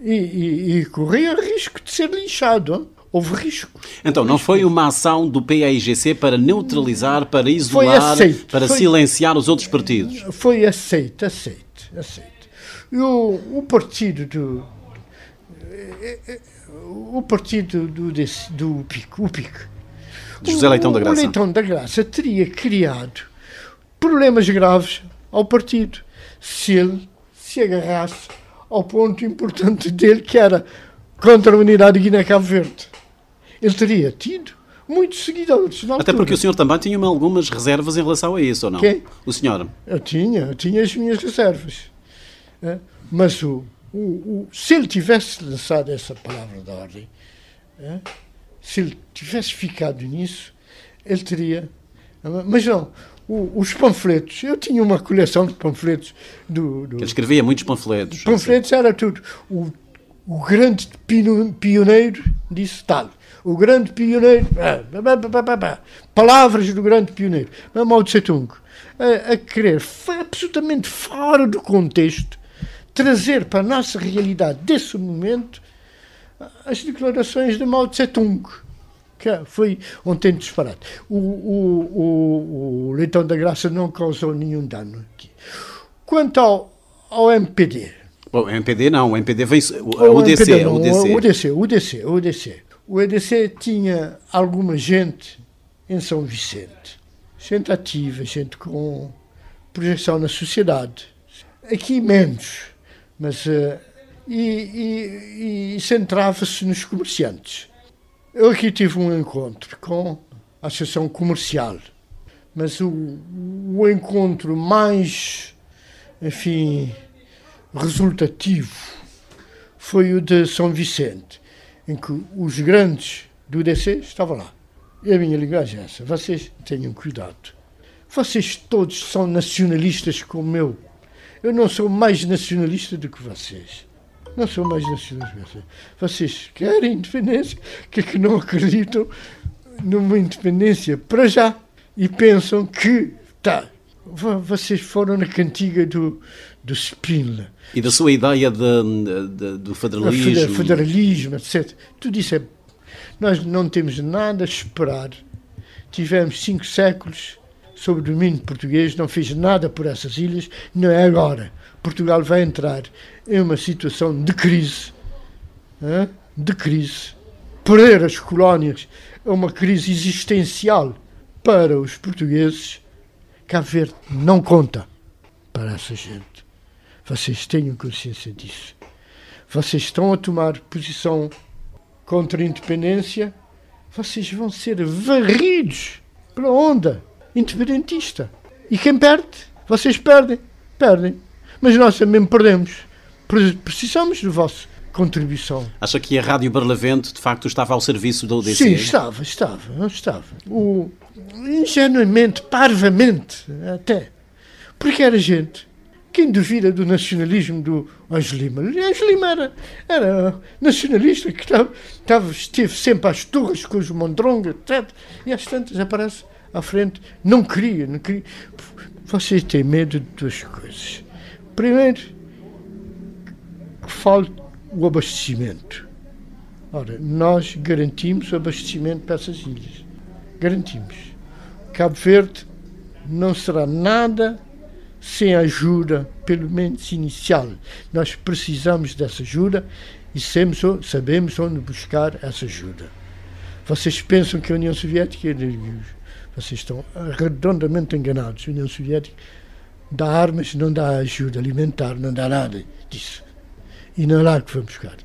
E corria risco de ser linchado. Houve risco. Então, não foi uma ação do PAIGC para neutralizar, para isolar, para silenciar os outros partidos? Foi aceito. E o partido do PIC, José Leitão da Graça. O Leitão da Graça teria criado problemas graves ao partido se ele se agarrasse ao ponto importante dele, que era contra a unidade de Guiné-Cabo Verde. Ele teria tido muitos seguidores. Até porque o senhor também tinha algumas reservas em relação a isso, ou não? Quem? O senhor? Eu tinha as minhas reservas. Mas se ele tivesse lançado essa palavra de ordem, se ele tivesse ficado nisso, ele teria... Mas não, os panfletos, eu tinha uma coleção de panfletos Ele escrevia muitos panfletos. Panfletos era tudo. O grande pioneiro disse tal. O grande pioneiro... Palavras do grande pioneiro. Mao Tse-tung. A querer, foi absolutamente fora do contexto, trazer para a nossa realidade desse momento as declarações de Mao Tse-tung, que foi ontem disparado. O Leitão da Graça não causou nenhum dano aqui. Quanto ao MPD... Bom, o MPD não, o MPD vem... O EDC tinha alguma gente em São Vicente. Gente ativa, gente com projeção na sociedade. Aqui menos, mas... E centrava-se nos comerciantes. Eu aqui tive um encontro com a Associação Comercial, mas o encontro mais, resultativo foi o de São Vicente, em que os grandes do DC estavam lá. E a minha linguagem é essa: vocês tenham cuidado. Vocês todos são nacionalistas como eu. Eu não sou mais nacionalista do que vocês. Não sou mais nacionalista do que vocês. Vocês querem independência, que não acreditam numa independência para já. E pensam que, vocês foram na cantiga do Spínola. E da sua ideia do federalismo. Federalismo, etc. Tudo isso é... Nós não temos nada a esperar. Tivemos 5 séculos sob o domínio português, não fez nada por essas ilhas, não é agora. Portugal vai entrar em uma situação de crise. de crise. Perder as colónias é uma crise existencial para os portugueses. Cabo Verde não conta para essa gente. Vocês tenham consciência disso. Vocês estão a tomar posição contra a independência, vocês vão ser varridos pela onda independentista. E quem perde? Vocês perdem. Mas nós também perdemos. Precisamos da vossa contribuição. Acha que a Rádio Barlavento, de facto, estava ao serviço da UDC? Sim, estava. Ingenuamente, parvamente, até. Porque era gente. Quem duvida do nacionalismo do Ângelo Lima? Ângelo Lima era nacionalista, que esteve sempre às turras com os Mondrongo, etc. E às tantas aparece à frente. Não queria. Vocês têm medo de duas coisas. Primeiro, que falta o abastecimento. Ora, nós garantimos o abastecimento para essas ilhas. Garantimos. Cabo Verde não será nada sem ajuda, pelo menos inicial. Nós precisamos dessa ajuda e sabemos onde buscar essa ajuda. Vocês pensam que a União Soviética... Vocês estão redondamente enganados. A União Soviética dá armas, não dá ajuda alimentar, não dá nada disso. E não é lá que vamos buscar.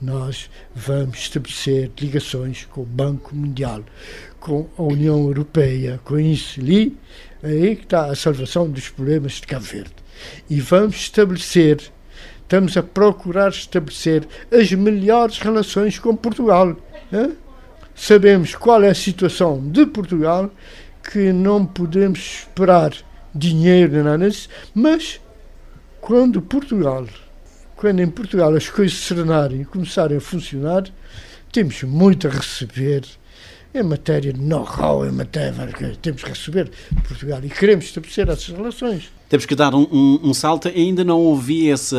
Nós vamos estabelecer ligações com o Banco Mundial, com a União Europeia, com isso ali, aí que está a salvação dos problemas de Cabo Verde. E estamos a procurar estabelecer as melhores relações com Portugal. Hein? Sabemos qual é a situação de Portugal, que não podemos esperar dinheiro nem nada disso, mas quando em Portugal as coisas serenarem e começarem a funcionar, temos muito a receber em matéria de know-how, temos que receber de Portugal e queremos estabelecer essas relações. Temos que dar um salto. Ainda não ouvi esse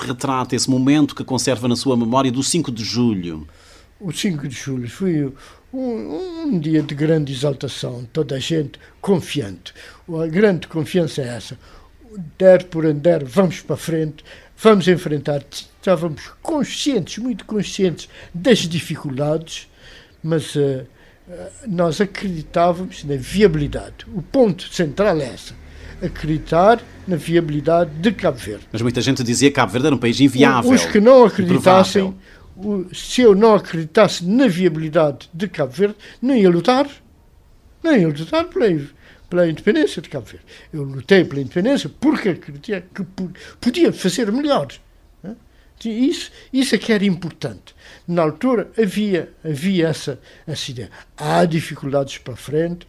retrato, esse momento que conserva na sua memória do 5 de julho. O 5 de julho foi um dia de grande exaltação, toda a gente confiante. A grande confiança é essa. Der por der, vamos para a frente, vamos enfrentar. Estávamos muito conscientes das dificuldades, mas nós acreditávamos na viabilidade. O ponto central é esse. Acreditar na viabilidade de Cabo Verde. Mas muita gente dizia que Cabo Verde era um país inviável. Os que não acreditassem, se eu não acreditasse na viabilidade de Cabo Verde, não ia lutar pela independência de Cabo Verde. Eu lutei pela independência porque acreditei que podia fazer melhor. Isso é que era importante. Na altura havia essa ideia. Há dificuldades para frente,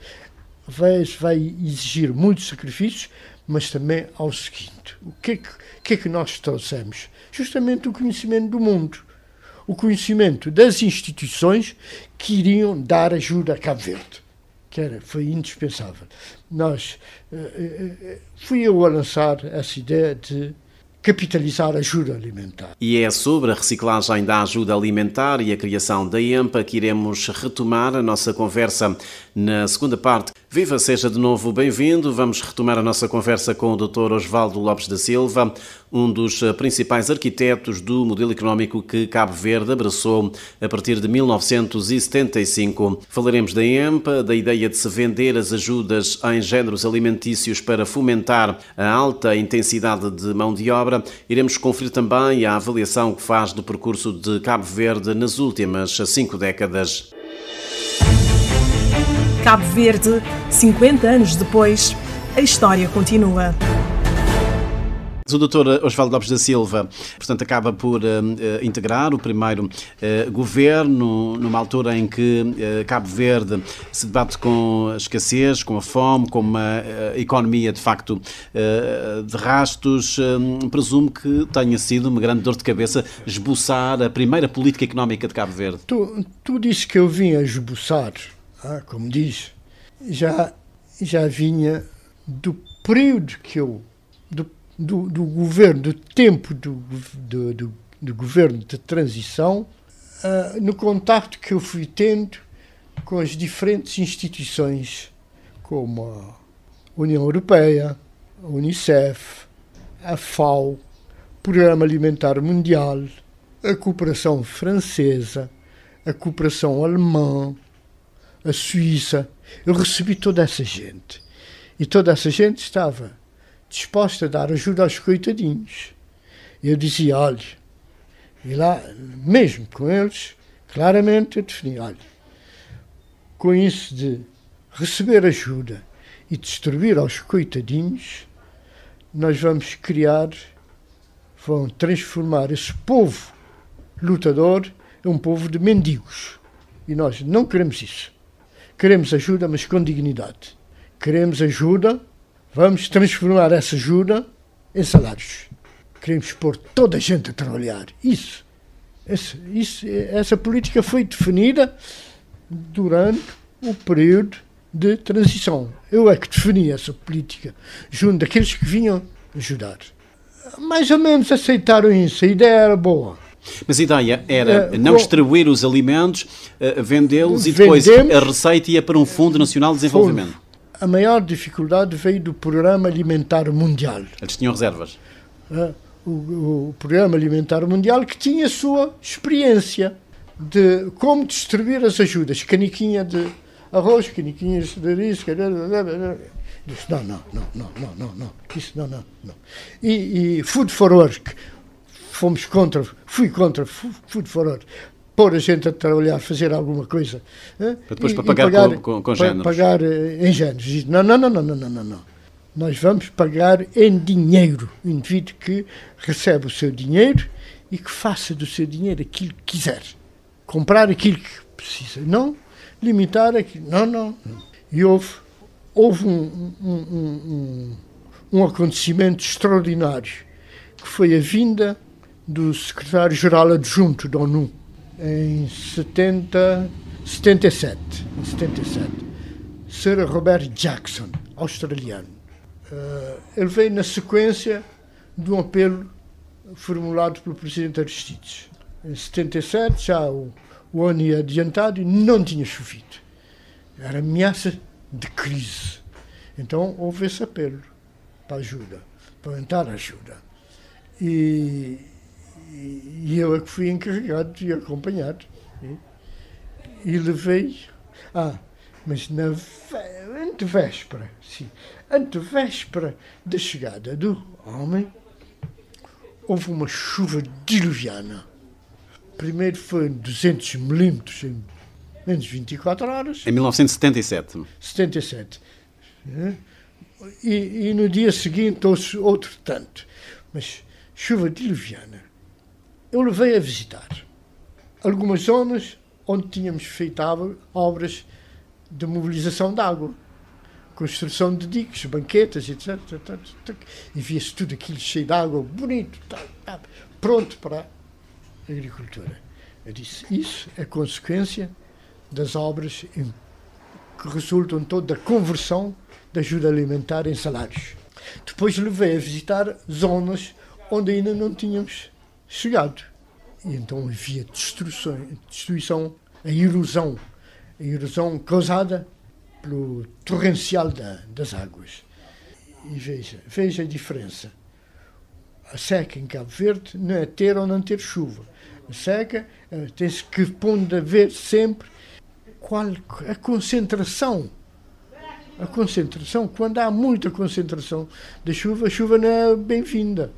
vai exigir muitos sacrifícios, mas também ao seguinte: o que é que nós trouxemos? Justamente o conhecimento do mundo, o conhecimento das instituições que iriam dar ajuda a Cabo Verde, foi indispensável. Fui eu a lançar essa ideia de capitalizar a ajuda alimentar. E é sobre a reciclagem da ajuda alimentar e a criação da EMPA que iremos retomar a nossa conversa na segunda parte. Viva, seja de novo bem-vindo. Vamos retomar a nossa conversa com o Dr. Osvaldo Lopes da Silva, um dos principais arquitetos do modelo económico que Cabo Verde abraçou a partir de 1975. Falaremos da EMPA, da ideia de se vender as ajudas em géneros alimentícios para fomentar a alta intensidade de mão de obra. Iremos conferir também a avaliação que faz do percurso de Cabo Verde nas últimas 5 décadas. Cabo Verde, 50 anos depois, a história continua. O Dr. Osvaldo Lopes da Silva, portanto, acaba por integrar o primeiro governo numa altura em que Cabo Verde se debate com a escassez, com a fome, com uma economia de facto de rastos. Presumo que tenha sido uma grande dor de cabeça esboçar a primeira política económica de Cabo Verde. Tu dizes que eu vim a esboçar, como diz, já vinha do período que eu... Do governo, do tempo do governo de transição, no contacto que eu fui tendo com as diferentes instituições, como a União Europeia, a Unicef, a FAO, Programa Alimentar Mundial, a cooperação francesa, a cooperação alemã, a Suíça. Eu recebi toda essa gente. E toda essa gente estava disposta a dar ajuda aos coitadinhos. Eu dizia, olha, e lá, mesmo com eles, claramente eu defini, olha, com isso de receber ajuda e distribuir aos coitadinhos, nós vamos transformar esse povo lutador em um povo de mendigos. E nós não queremos isso. Queremos ajuda, mas com dignidade. Queremos ajuda, vamos transformar essa ajuda em salários. Queremos pôr toda a gente a trabalhar. Essa política foi definida durante o período de transição. Eu é que defini essa política, junto daqueles que vinham ajudar. Mais ou menos aceitaram isso, a ideia era boa. Mas a ideia era não distribuir os alimentos, vendê-los e depois a receita ia para um Fundo Nacional de Desenvolvimento. A maior dificuldade veio do Programa Alimentar Mundial. Eles tinham reservas. O Programa Alimentar Mundial, que tinha a sua experiência de como distribuir as ajudas. Caniquinha de arroz, caniquinhas de risco. Disse, não. Isso, não. E Food for Work. Fui contra Food for Work. Pôr a gente a trabalhar, fazer alguma coisa. Depois para pagar com géneros. Pagar em géneros. Não. Nós vamos pagar em dinheiro. O indivíduo que recebe o seu dinheiro e que faça do seu dinheiro aquilo que quiser. Comprar aquilo que precisa. Não limitar aquilo. Não. E houve um acontecimento extraordinário, que foi a vinda do secretário-geral adjunto da ONU em 77. Sir Robert Jackson, australiano. Ele veio na sequência de um apelo formulado pelo presidente Aristides. Em 77, já o ano ia adiantado e não tinha chovido. Era ameaça de crise. Então houve esse apelo para ajuda, para aumentar a ajuda. E eu é que fui encarregado de acompanhar. E levei... mas na antevéspera da chegada do homem, houve uma chuva diluviana. Primeiro foi 200 milímetros em menos de 24 horas. Em 1977. 77. E no dia seguinte outro tanto. Mas chuva diluviana. Eu levei a visitar algumas zonas onde tínhamos feito obras de mobilização de água, construção de diques, banquetas, etc. E via-se tudo aquilo cheio de água, bonito, pronto para a agricultura. Eu disse, isso é consequência das obras que resultam toda da conversão da ajuda alimentar em salários. Depois levei a visitar zonas onde ainda não tínhamos chegado. E então havia destruição, a erosão causada pelo torrencial das águas. E veja a diferença. A seca em Cabo Verde não é ter ou não ter chuva. A seca tem-se que ver sempre qual a concentração. A concentração, quando há muita concentração da chuva, a chuva não é bem-vinda.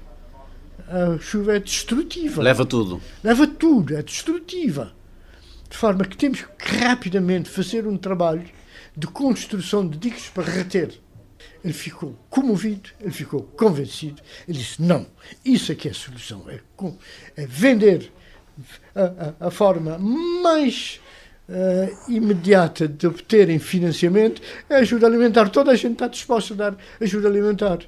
A chuva é destrutiva. Leva tudo, é destrutiva. De forma que temos que rapidamente fazer um trabalho de construção de diques para reter. Ele ficou comovido, ele ficou convencido. Ele disse, não, isso é que é a solução. É vender a forma mais imediata de obterem financiamento, é ajuda alimentar. Toda a gente está disposta a dar ajuda alimentar.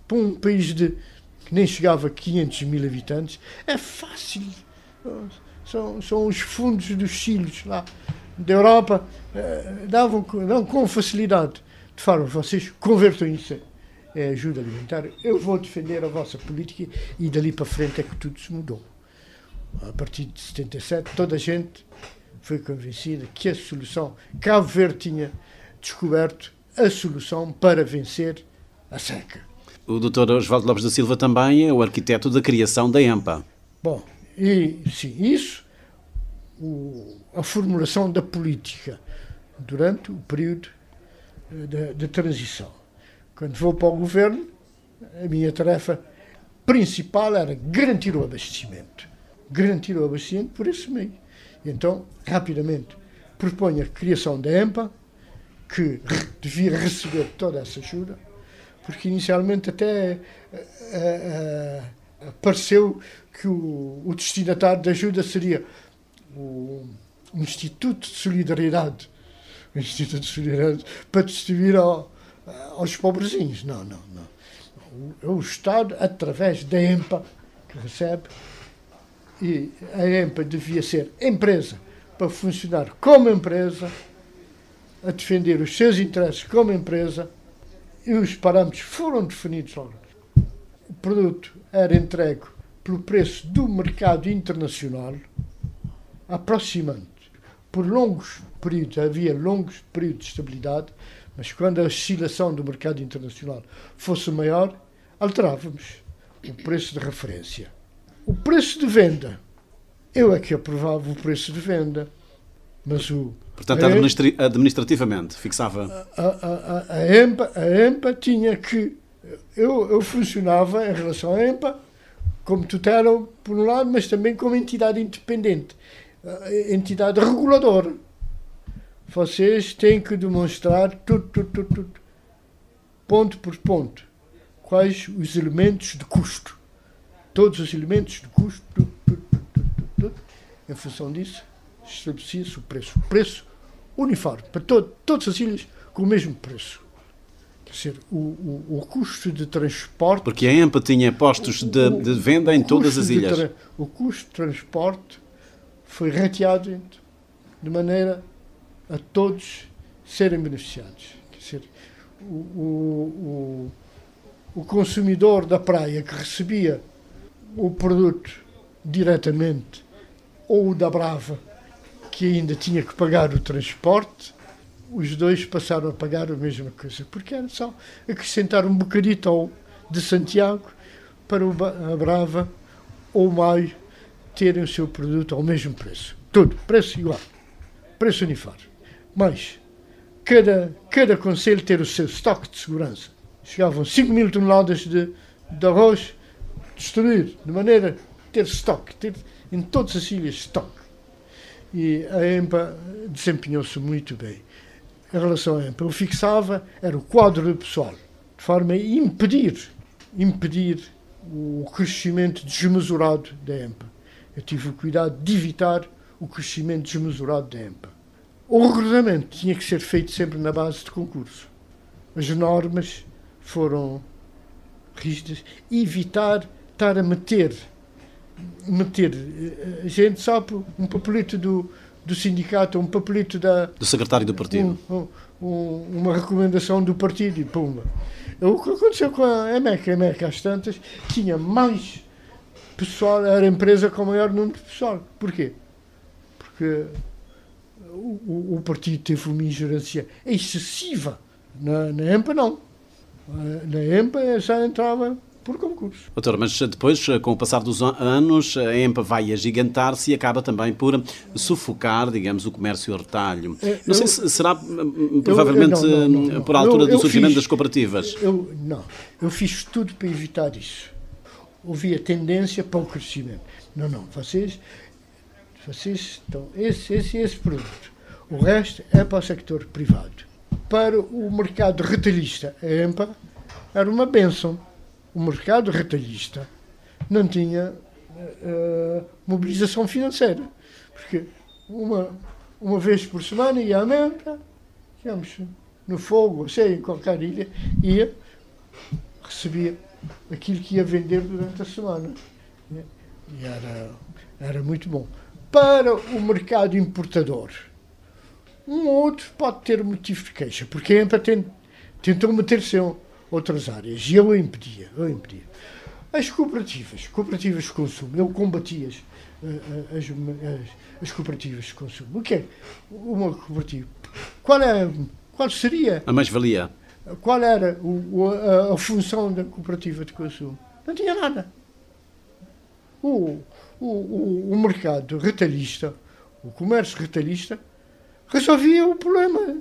Para um país que nem chegava a 500 mil habitantes, é fácil. São os fundos dos silos lá da Europa, dão com facilidade. De forma que vocês convertam isso em ajuda alimentar. Eu vou defender a vossa política e dali para frente é que tudo se mudou. A partir de 77, toda a gente foi convencida que a solução, Cabo Verde tinha descoberto a solução para vencer a seca. O Dr. Osvaldo Lopes da Silva também é o arquiteto da criação da EMPA. Bom, E, sim, isso, a formulação da política durante o período de transição. Quando vou para o governo, a minha tarefa principal era garantir o abastecimento. Garantir o abastecimento por esse meio. E então, rapidamente, proponho a criação da EMPA, que devia receber toda essa ajuda, porque inicialmente até pareceu que o destinatário da ajuda seria o Instituto de Solidariedade. O Instituto de Solidariedade para distribuir aos pobrezinhos. Não. É o Estado, através da EMPA, que recebe, e a EMPA devia ser empresa, para funcionar como empresa, a defender os seus interesses como empresa, e os parâmetros foram definidos logo. O produto era entregue pelo preço do mercado internacional, aproximando por longos períodos, havia longos períodos de estabilidade, mas quando a oscilação do mercado internacional fosse maior, alterávamos o preço de referência. O preço de venda, eu é que aprovava o preço de venda, mas portanto, administrativamente, fixava... A EMPA tinha que... Eu funcionava em relação à EMPA como tutela, por um lado, mas também como entidade independente, entidade reguladora. Vocês têm que demonstrar tudo, ponto por ponto, quais os elementos de custo. Todos os elementos de custo, tudo. Em função disso, estabelecia-se o preço. O preço uniforme, para todas as ilhas com o mesmo preço. Quer dizer, o custo de transporte... Porque a EMPA tinha postos de venda em todas as ilhas. O custo de transporte foi rateado de maneira a todos serem beneficiados. Quer dizer, o consumidor da praia que recebia o produto diretamente, ou o da Brava, que ainda tinha que pagar o transporte, os dois passaram a pagar a mesma coisa, porque era só acrescentar um bocadito de Santiago para a Brava ou o Maio terem o seu produto ao mesmo preço. Tudo, preço igual, preço uniforme. Mas cada concelho ter o seu estoque de segurança. Chegavam 5.000 toneladas de arroz destruído, de maneira a ter estoque, ter em todas as ilhas estoque. E a EMPA desempenhou-se muito bem. Em relação à EMPA, eu fixava, era o quadro do pessoal, de forma a impedir o crescimento desmesurado da EMPA. Eu tive o cuidado de evitar o crescimento desmesurado da EMPA. O recrutamento tinha que ser feito sempre na base de concurso. As normas foram rígidas. Evitar estar a meter gente só por um papelito do sindicato, um papelito do secretário do partido. Uma recomendação do partido e pumba. O que aconteceu com a EMEC às tantas, tinha mais pessoal, era a empresa com o maior número de pessoal. Porquê? Porque o partido teve uma ingerência excessiva. Na EMPA não. Na EMPA já entrava por concurso. Doutor, mas depois, com o passar dos anos, a EMPA vai agigantar-se e acaba também por sufocar, digamos, o comércio ao retalho. Não sei se será provavelmente por altura do surgimento das cooperativas. Eu fiz tudo para evitar isso. Havia tendência para o crescimento. Não, vocês estão... Esse produto. O resto é para o sector privado. Para o mercado retalhista, a EMPA era uma bênção. O mercado retalhista não tinha mobilização financeira, porque uma vez por semana ia à EMPA, digamos, no Fogo, ou seja, em qualquer ilha, recebia aquilo que ia vender durante a semana. E era muito bom. Para o mercado importador, um ou outro pode ter motivo de queixa, porque a EMPA tentou meter-se em outras áreas, e eu impedia. As cooperativas de consumo, eu combatia as cooperativas de consumo. O que é uma cooperativa? Qual seria a mais-valia? Qual era a função da cooperativa de consumo? Não tinha nada. O o mercado retalhista, o comércio retalhista, resolvia o problema.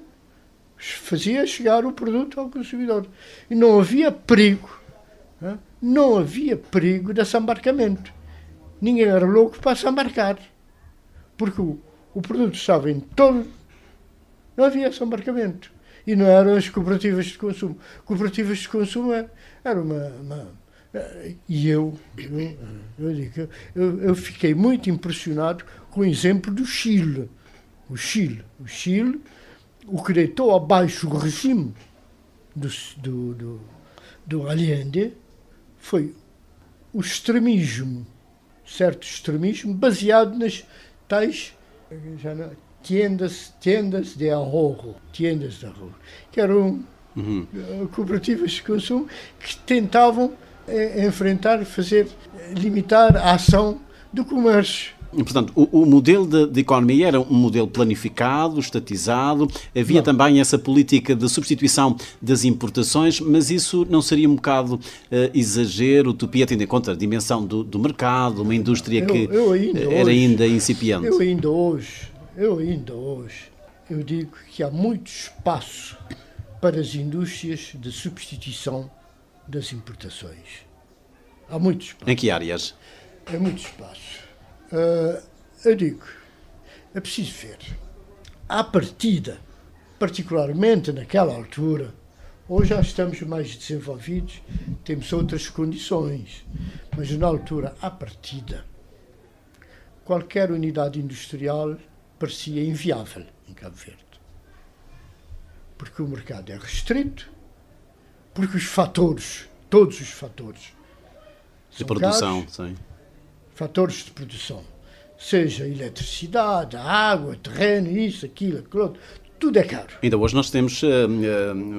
Fazia chegar o produto ao consumidor. E não havia perigo. Não havia perigo de assambarcamento. Ninguém era louco para assambarcar. Porque o produto estava em todo. Não havia assambarcamento. E não eram as cooperativas de consumo. Cooperativas de consumo era uma e eu fiquei muito impressionado com o exemplo do Chile. O Chile, o que deitou abaixo o regime do Allende foi o extremismo, certo extremismo, baseado nas tais tiendas de arroz, que eram cooperativas de consumo que tentavam limitar a ação do comércio. E, portanto, o modelo de economia era um modelo planificado, estatizado, havia também essa política de substituição das importações, mas isso não seria um bocado exagero, utopia, tendo em conta a dimensão do mercado, uma indústria que era ainda incipiente? Eu ainda hoje, eu digo que há muito espaço para as indústrias de substituição das importações. Há muito espaço. Em que áreas? Há muito espaço. Eu digo, é preciso ver. À partida, particularmente naquela altura, hoje já estamos mais desenvolvidos, temos outras condições, mas na altura, à partida, qualquer unidade industrial parecia inviável em Cabo Verde. Porque o mercado é restrito, porque todos os fatores de produção, sim. Fatores de produção, seja eletricidade, água, terreno, isso, aquilo, tudo é caro. Ainda hoje nós temos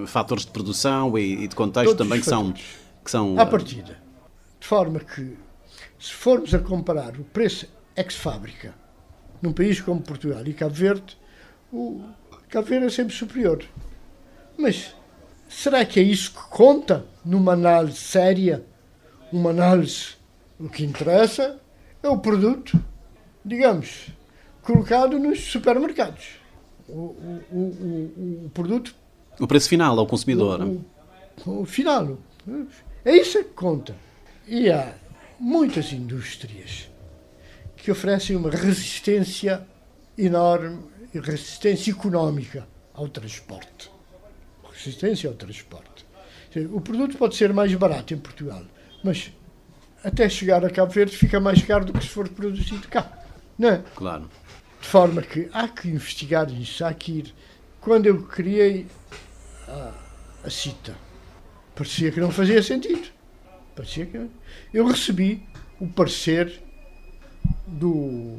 fatores de produção e de contexto todos também que são... À partida. De forma que, se formos a comparar o preço ex-fábrica num país como Portugal e Cabo Verde, o Cabo Verde é sempre superior. Mas será que é isso que conta numa análise séria? Uma análise, o que interessa é o produto, digamos, colocado nos supermercados. O produto... O preço final ao consumidor. O final. É isso que conta. E há muitas indústrias que oferecem uma resistência enorme, resistência económica ao transporte. Resistência ao transporte. O produto pode ser mais barato em Portugal, mas até chegar a Cabo Verde fica mais caro do que se for produzido cá. Não é? Claro. De forma que há que investigar isso, há que ir. Quando eu criei a CITA, parecia que não fazia sentido. Eu recebi o parecer do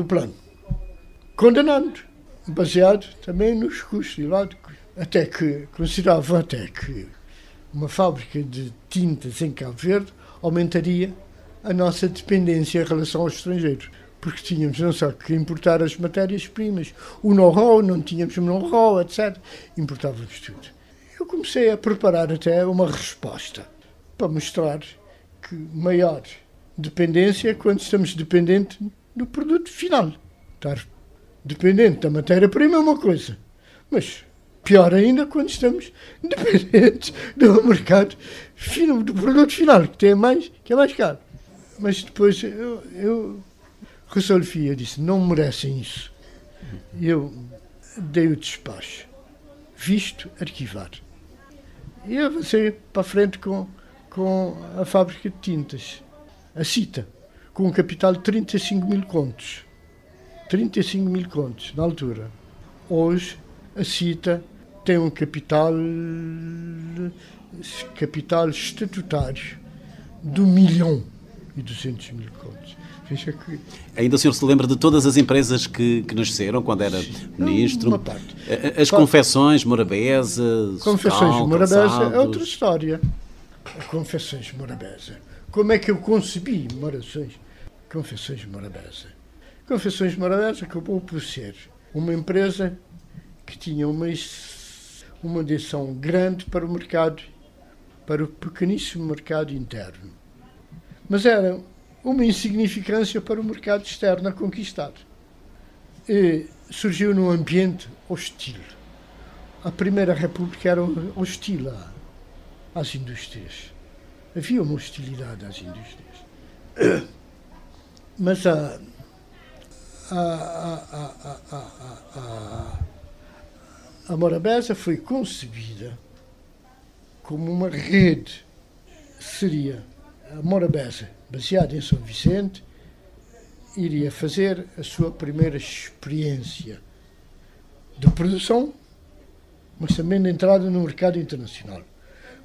plano, condenando, baseado também nos custos. Até que consideravam que uma fábrica de tintas em Cabo Verde aumentaria a nossa dependência em relação aos estrangeiros. Porque tínhamos não só que importar as matérias-primas, o know-how, não tínhamos know-how, etc. Importávamos tudo. Eu comecei a preparar até uma resposta para mostrar que maior dependência é quando estamos dependentes do produto final. Estar dependente da matéria-prima é uma coisa, mas pior ainda quando estamos dependentes do mercado final, do produto final, que é mais caro. Mas depois eu resolvi, eu disse, não merecem isso. Eu dei o despacho, visto, arquivar. E avancei para a frente com a fábrica de tintas, a CITA, com um capital de 35 mil contos. 35 mil contos, na altura. Hoje, a CITA tem um capital estatutário de 1.200.000 contos. Veja que... Ainda o senhor se lembra de todas as empresas que nasceram quando era ministro? Uma parte. As confecções Morabeza, Confecções Socal, Morabeza calçados. é outra história. A Confecções Morabeza. Como é que eu concebi Confecções Morabeza? Confecções Morabeza acabou por ser uma empresa que tinha uma direção grande para o mercado, para o pequeníssimo mercado interno. Mas era uma insignificância para o mercado externo a conquistar. E surgiu num ambiente hostil. A Primeira República era hostil às indústrias. Havia uma hostilidade às indústrias. Mas a Morabeza foi concebida como uma rede. Seria a Morabeza, baseada em São Vicente, iria fazer a sua primeira experiência de produção, mas também de entrada no mercado internacional.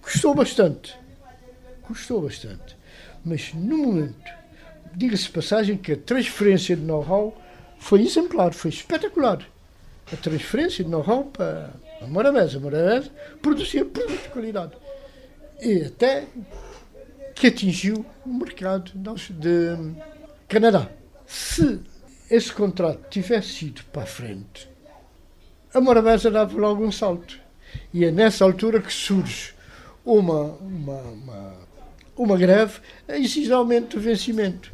Custou bastante, mas no momento, diga-se de passagem que a transferência de know-how foi exemplar, foi espetacular. A transferência de know-how para a Morabeza. A Morabeza produzia produtos de qualidade. E até que atingiu o mercado de Canadá. Se esse contrato tivesse ido para a frente, a Morabeza dava logo um salto. E é nessa altura que surge uma greve a exigir aumento do vencimento,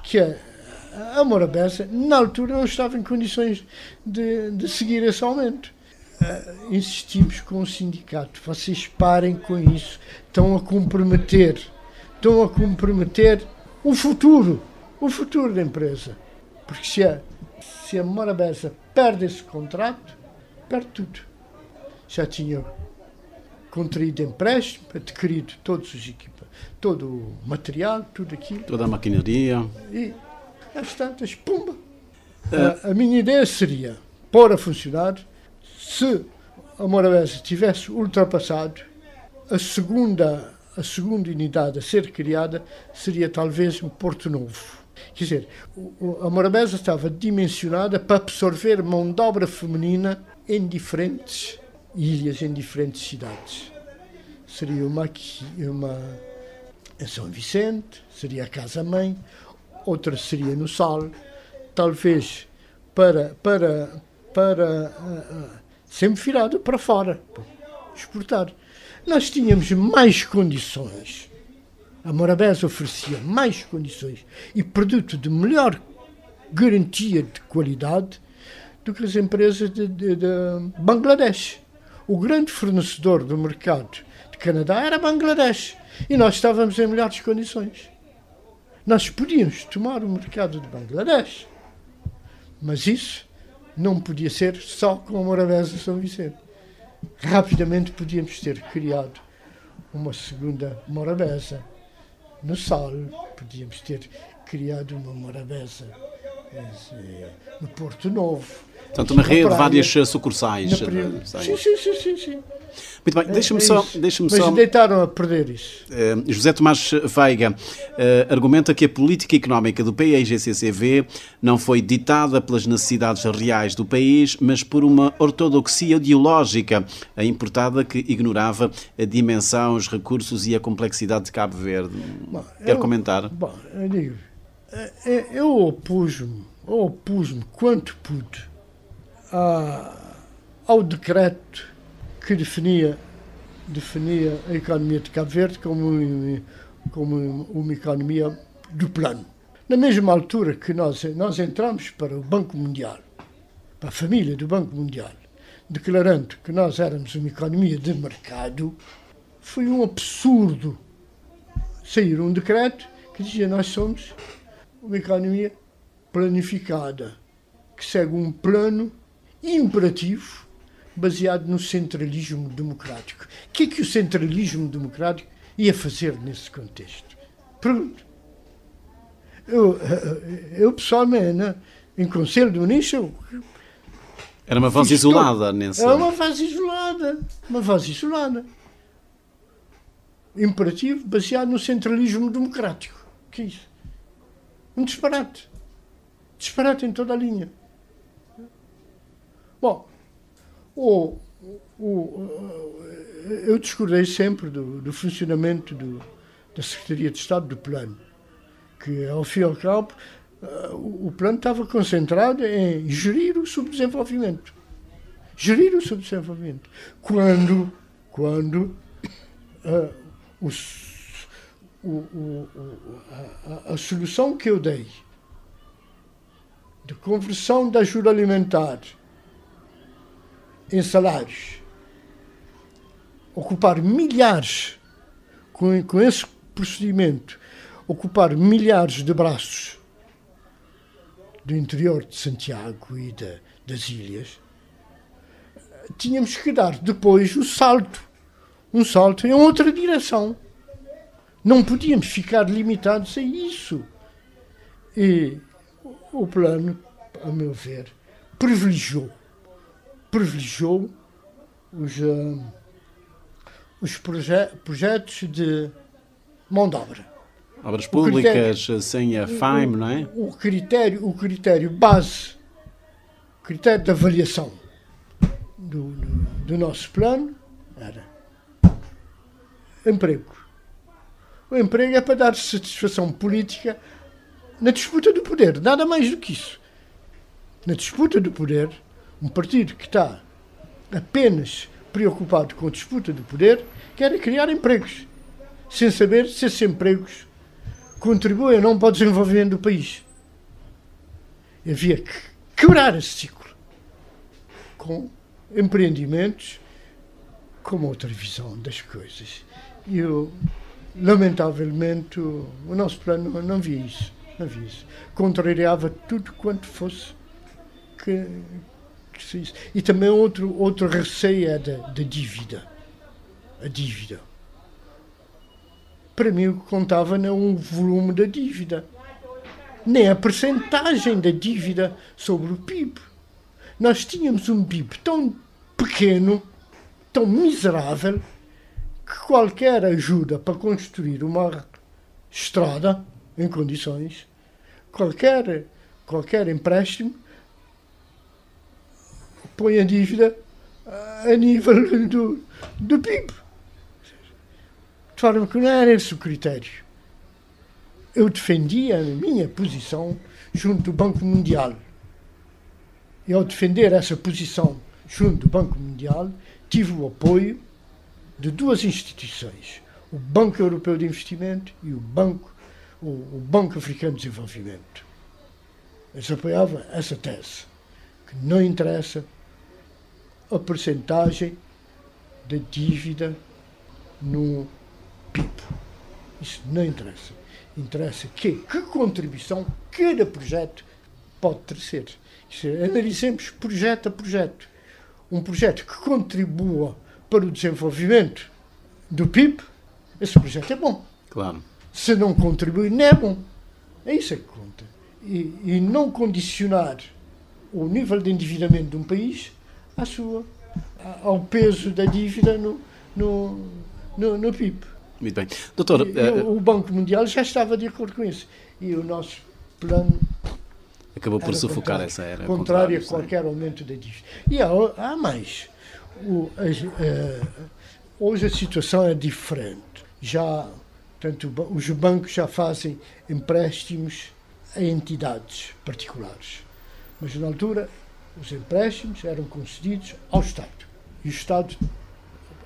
que a Morabeza, na altura, não estava em condições de seguir esse aumento. Insistimos com o sindicato, vocês parem com isso, estão a comprometer o futuro da empresa. Porque se a Morabeza perde esse contrato, perde tudo. Já tinha contraído empréstimo, adquirido todos os equipamentos, todo o material, tudo aquilo. Toda a maquinaria. E, às tantas, pumba! A minha ideia seria pôr a funcionar. Se a Morabeza tivesse ultrapassado, a segunda unidade a ser criada seria talvez um Porto Novo. Quer dizer, a Morabeza estava dimensionada para absorver mão de obra feminina em diferentes ilhas, em diferentes cidades. Seria uma em São Vicente, seria a Casa-Mãe, outra seria no Sal, talvez para sempre virado para fora, para exportar. Nós tínhamos mais condições. A Morabeza oferecia mais condições e produto de melhor garantia de qualidade do que as empresas de Bangladesh. O grande fornecedor do mercado de Canadá era Bangladesh e nós estávamos em melhores condições. Nós podíamos tomar o mercado de Bangladesh, mas isso não podia ser só com a Morabeza São Vicente. Rapidamente podíamos ter criado uma segunda Morabeza no Sal, podíamos ter criado uma Morabeza no Porto Novo. Portanto, uma rede de várias sucursais. Sim. Muito bem, deixa-me só... Mas deitaram a perder isso. José Tomás Veiga argumenta que a política económica do PAIGC-CV não foi ditada pelas necessidades reais do país, mas por uma ortodoxia ideológica importada que ignorava a dimensão, os recursos e a complexidade de Cabo Verde. Quer comentar? Bom, eu digo, eu opus-me quanto pude ao decreto que definia a economia de Cabo Verde como uma economia do plano. Na mesma altura que nós entramos para o Banco Mundial, para a família do Banco Mundial, declarando que nós éramos uma economia de mercado, foi um absurdo sair um decreto que dizia nós somos uma economia planificada, que segue um plano imperativo baseado no centralismo democrático. O que é que o centralismo democrático ia fazer nesse contexto? Pergunto. Eu pessoalmente, em Conselho de Ministros... Era uma voz isolada nessa... Era uma voz isolada. Imperativo baseado no centralismo democrático. O que é isso? Um disparate. Disparate em toda a linha. Bom, eu discordei sempre do funcionamento da Secretaria de Estado do Plano, que, ao fim e ao cabo, o plano estava concentrado em gerir o subdesenvolvimento. Gerir o subdesenvolvimento. Quando a solução que eu dei de conversão da ajuda alimentar em salários, ocupar milhares, com esse procedimento, ocupar milhares de braços do interior de Santiago e das ilhas, tínhamos que dar depois um salto em outra direção. Não podíamos ficar limitados a isso. E o plano, a meu ver, privilegiou os projetos de mão de obra. Obras públicas sem a FAIM, não é? O critério base, o critério de avaliação do nosso plano era emprego. O emprego é para dar satisfação política na disputa do poder, nada mais do que isso. Na disputa do poder, um partido que está apenas preocupado com a disputa do poder quer criar empregos, sem saber se esses empregos contribuem ou não para o desenvolvimento do país. Havia que quebrar esse ciclo com empreendimentos com uma outra visão das coisas. E eu, lamentavelmente, o nosso plano não via isso. Contrariava tudo quanto fosse que se isso. E também outro receio é da dívida. A dívida. Para mim, o que contava não é o volume da dívida, nem a percentagem da dívida sobre o PIB. Nós tínhamos um PIB tão pequeno, tão miserável, que qualquer ajuda para construir uma estrada em condições, qualquer empréstimo, põe a dívida a nível do PIB. De forma que não era esse o critério. Eu defendia a minha posição junto do Banco Mundial. E ao defender essa posição junto do Banco Mundial, tive o apoio de duas instituições, o Banco Europeu de Investimento e o Banco Africano de Desenvolvimento. Eles apoiavam essa tese, que não interessa a percentagem da dívida no PIB. Isso não interessa. Interessa que contribuição cada projeto pode trazer. Analisemos projeto a projeto. Um projeto que contribua para o desenvolvimento do PIB, esse projeto é bom. Claro. Se não contribui, não é bom. É isso que conta. E não condicionar o nível de endividamento de um país ao peso da dívida no PIB. Muito bem. Doutor, o Banco Mundial já estava de acordo com isso. E o nosso plano acabou por sufocar essa era. Contrário a qualquer aumento da dívida. E há mais. Hoje a situação é diferente. Os bancos já fazem empréstimos a entidades particulares. Mas na altura os empréstimos eram concedidos ao Estado. E o Estado,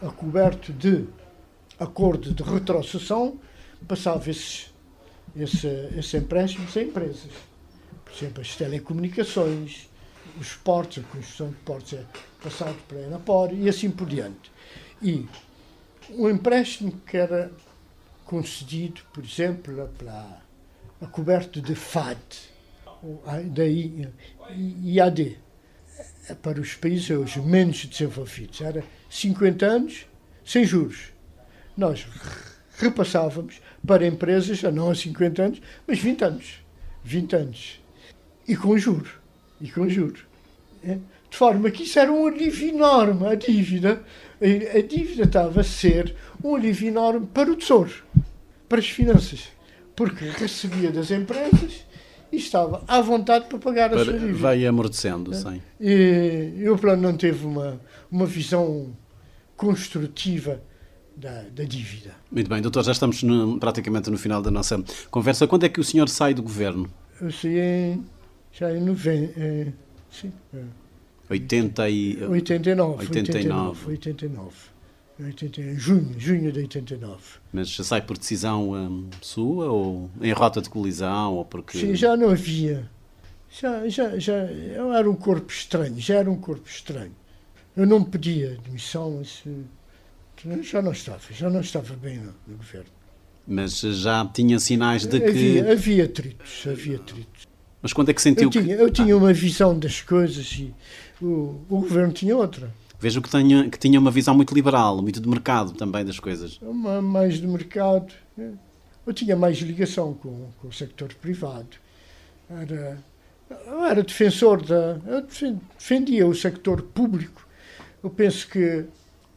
acoberto de acordo de retrocessão, passava esses empréstimos a empresas. Por exemplo, as telecomunicações, os portos, a construção de portos é passado para a Enapor e assim por diante. E um empréstimo que era concedido, por exemplo, acoberto de FAD, da IAD, para os países hoje menos desenvolvidos. Era 50 anos sem juros. Nós repassávamos para empresas, já não há 50 anos, mas 20 anos. 20 anos. E com juros. De forma que isso era um alívio enorme. A dívida estava a ser um alívio enorme para o Tesouro, para as finanças, porque recebia das empresas e estava à vontade para pagar a sua dívida. Vai amortecendo, sim. E o plano não teve uma visão construtiva da dívida. Muito bem, doutor, já estamos praticamente no final da nossa conversa. Quando é que o senhor sai do governo? Eu saí já em 89. Em junho de 89. Mas sai por decisão sua ou em rota de colisão? Ou porque... Sim, já não havia. Eu era um corpo estranho, Eu não pedia demissão, mas já não estava bem no governo. Mas já tinha sinais de que... Havia atritos. Mas quando é que sentiu eu tinha uma visão das coisas e o governo tinha outra. Vejo que tinha uma visão muito liberal, muito de mercado também das coisas. Mais de mercado. Eu tinha mais ligação com o sector privado. Eu era defensor eu defendia o sector público. Eu penso que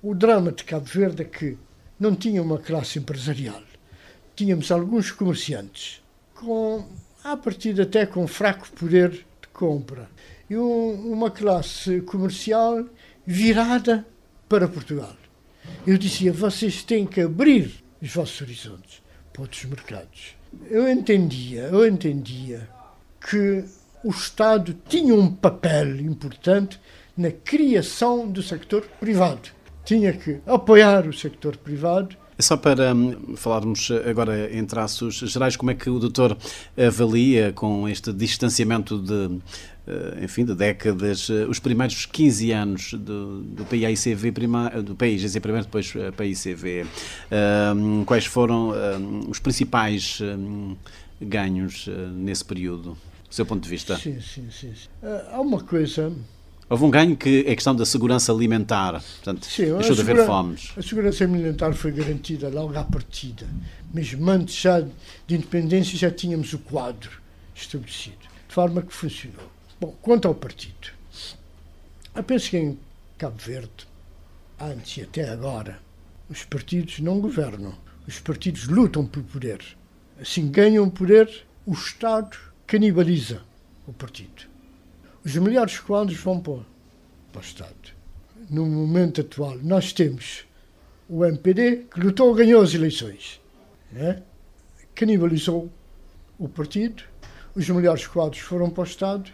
o drama de Cabo Verde é que não tinha uma classe empresarial. Tínhamos alguns comerciantes, à partida até com fraco poder de compra, e uma classe comercial virada para Portugal. Eu dizia, vocês têm que abrir os vossos horizontes para outros mercados. Eu entendia que o Estado tinha um papel importante na criação do sector privado. Tinha que apoiar o sector privado. É só para falarmos agora em traços gerais, como é que o doutor avalia com este distanciamento de décadas, os primeiros 15 anos do PAICV, do PAIGC primeiro, depois PAICV. Quais foram os principais ganhos nesse período, do seu ponto de vista? Sim. Há uma coisa... Houve um ganho que é a questão da segurança alimentar. Portanto, deixou de haver fomes. A segurança alimentar foi garantida logo à partida. Mesmo antes já de independência já tínhamos o quadro estabelecido. De forma que funcionou. Bom, quanto ao partido. Eu penso que em Cabo Verde, antes e até agora, os partidos não governam. Os partidos lutam por poder. Assim ganham poder, o Estado canibaliza o partido. Os melhores quadros vão para o Estado. No momento atual, nós temos o MPD, que lutou e ganhou as eleições. Canibalizou o partido, os melhores quadros foram para o Estado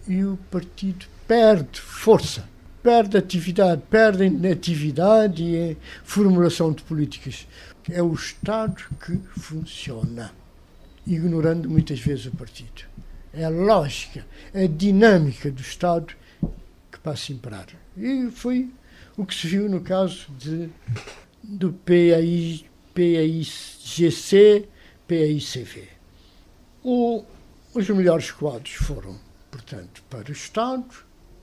e o partido perde força, perde atividade e formulação de políticas. É o Estado que funciona, ignorando muitas vezes o partido. É a lógica, a dinâmica do Estado que passa a imperar. E foi o que se viu no caso do PAIGC, PAICV. Os melhores quadros foram, portanto, para o Estado,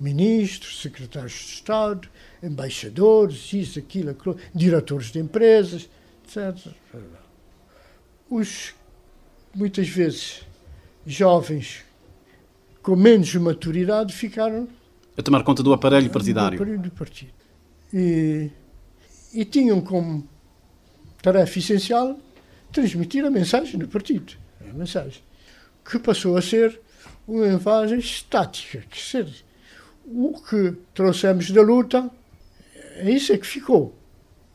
ministros, secretários de Estado, embaixadores, isso, aquilo, diretores de empresas, etc. Muitas vezes, jovens com menos maturidade ficaram a tomar conta do aparelho partidário. Do partido. E tinham como tarefa essencial transmitir a mensagem do partido. A mensagem que passou a ser uma mensagem estática. Quer dizer, o que trouxemos da luta, é isso é que ficou.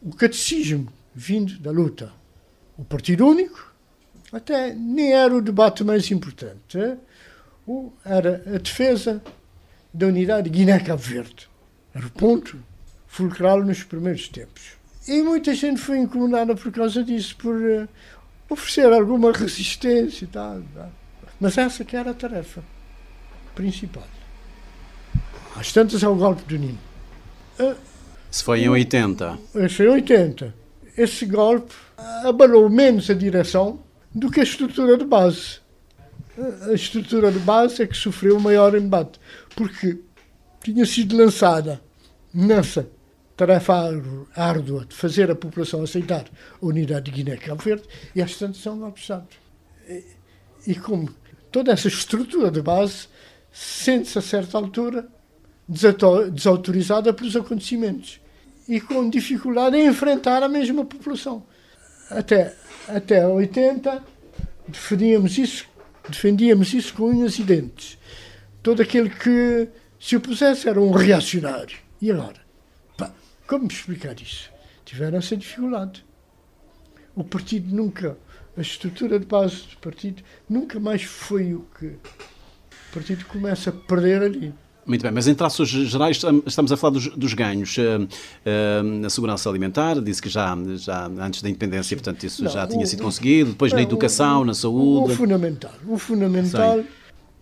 O catecismo vindo da luta. O partido único, até nem era o debate mais importante. Era a defesa da unidade de Guiné-Cabo Verde. Era o ponto fulcral nos primeiros tempos. E muita gente foi incomodada por causa disso, por oferecer alguma resistência e tal. Mas essa que era a tarefa principal. Às tantas ao golpe do Ninho. Se foi em 80. Foi em 80. Esse golpe abalou menos a direção do que a estrutura de base. A estrutura de base é que sofreu o maior embate, porque tinha sido lançada nessa tarefa árdua de fazer a população aceitar a unidade de Guiné-Cabo Verde e às tantas são golpe de Estado. E como toda essa estrutura de base sente-se a certa altura desautorizada pelos acontecimentos e com dificuldade em enfrentar a mesma população. Até 80 defendíamos isso com unhas e dentes. Todo aquele que se opusesse era um reacionário. E agora? Como explicar isso? Tiveram essa dificuldade. O partido nunca, a estrutura de base do partido nunca mais foi o que... O partido começa a perder ali. Muito bem, mas em traços gerais estamos a falar dos ganhos. Na segurança alimentar, disse que já antes da independência, portanto, isso já tinha sido conseguido. Depois na educação, na saúde. O fundamental,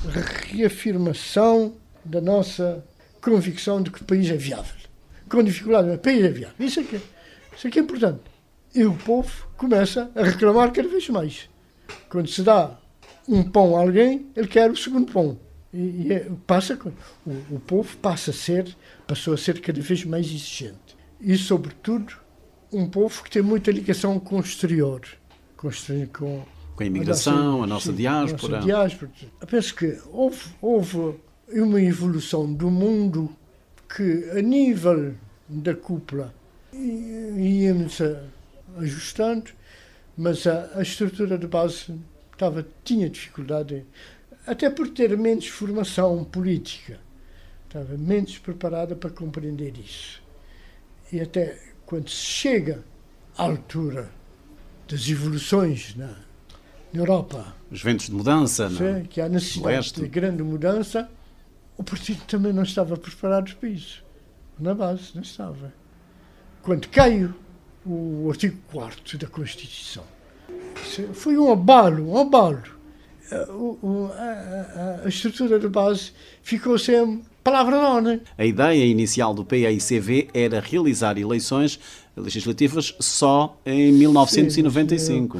a reafirmação da nossa convicção de que o país é viável. Com dificuldade, mas o país é viável. Isso é que é importante. E o povo começa a reclamar cada vez mais. Quando se dá um pão a alguém, ele quer o segundo pão. O povo passou a ser cada vez mais exigente. E, sobretudo, um povo que tem muita ligação com o exterior. Com a imigração, a nossa diáspora. Eu penso que houve uma evolução do mundo que, a nível da cúpula, íamos ajustando, mas a estrutura de base tinha dificuldade, até por ter menos formação política, estava menos preparada para compreender isso. E até quando se chega à altura das evoluções na Europa, os ventos de mudança, que há necessidade de grande mudança, o partido também não estava preparado para isso. Na base, não estava. Quando caiu o artigo 4º da Constituição, foi um abalo. A estrutura de base ficou sem palavra de ordem. A ideia inicial do PAICV era realizar eleições legislativas só em 1995.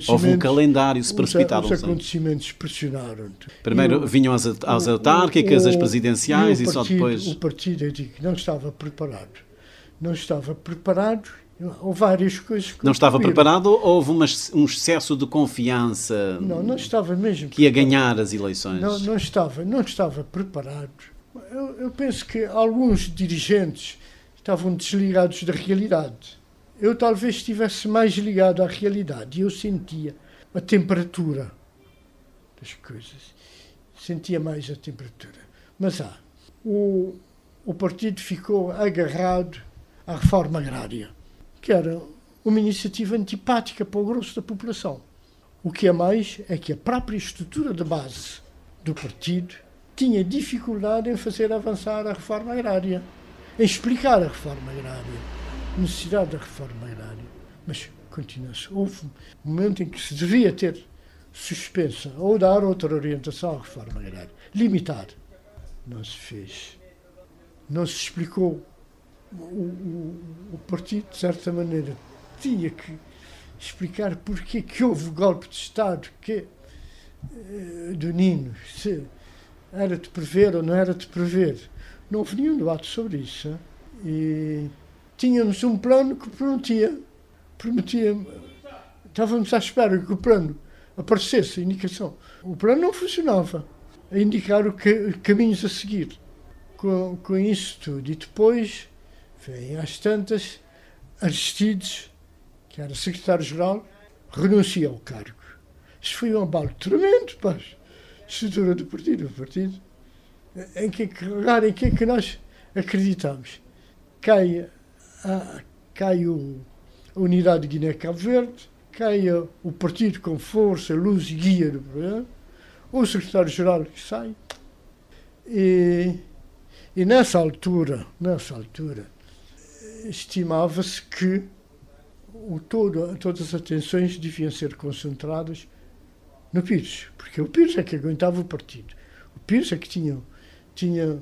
Houve um calendário, se precipitaram. Os acontecimentos pressionaram. Primeiro vinham as autárquicas, as presidenciais e só depois... O partido, eu digo, não estava preparado. Houve várias coisas que não estava preparado ou houve um excesso de confiança? Não estava mesmo que ia ganhar as eleições? Não estava preparado. Eu penso que alguns dirigentes estavam desligados da realidade. Eu talvez estivesse mais ligado à realidade e eu sentia a temperatura das coisas. Sentia mais a temperatura. Mas o partido ficou agarrado à reforma agrária, que era uma iniciativa antipática para o grosso da população. O que é mais é que a própria estrutura de base do partido tinha dificuldade em fazer avançar a reforma agrária, em explicar a reforma agrária, a necessidade da reforma agrária. Mas continua-se. Houve um momento em que se devia ter suspensa ou dar outra orientação à reforma agrária, limitar. Não se fez. Não se explicou. O partido, de certa maneira, tinha que explicar porque que houve o golpe de Estado do Nino, se era de prever ou não era de prever. Não houve nenhum debate sobre isso. Hein? E tínhamos um plano que prometia, estávamos à espera que o plano aparecesse, a indicação. O plano não funcionava, a indicar caminhos a seguir. Com isso tudo. E depois vem às tantas, Aristides, que era secretário-geral, renuncia ao cargo. Isto foi um abalo tremendo para a estrutura do partido. O partido, em que é que nós acreditamos? Cai a unidade de Guiné-Cabo Verde, cai o partido com força, luz e guia do programa, o secretário-geral que sai, e nessa altura, estimava-se que todas as atenções deviam ser concentradas no Pires, porque o Pires é que aguentava o partido. O Pires é que tinha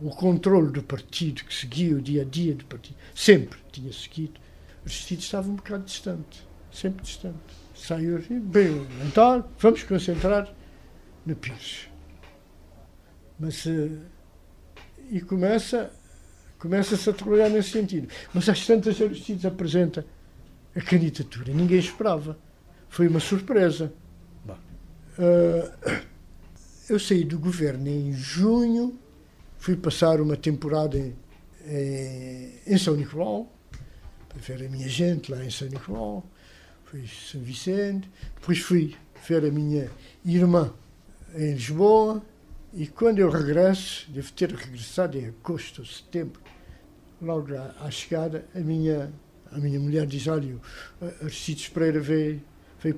o controle do partido, que seguia o dia a dia do partido. Sempre tinha seguido. O Aristides estava um bocado distante, sempre distante. Saiu assim, bem, então vamos concentrar no Pires. Mas, e começa-se a trabalhar nesse sentido. Mas às tantas Aristides apresenta a candidatura. Ninguém esperava. Foi uma surpresa. Bom, eu saí do governo em junho, fui passar uma temporada em São Nicolau, para ver a minha gente lá em São Nicolau, fui São Vicente, depois fui ver a minha irmã em Lisboa, e quando eu regresso, devo ter regressado em agosto ou setembro, logo à chegada, a minha mulher diz: olha, Aristides Pereira veio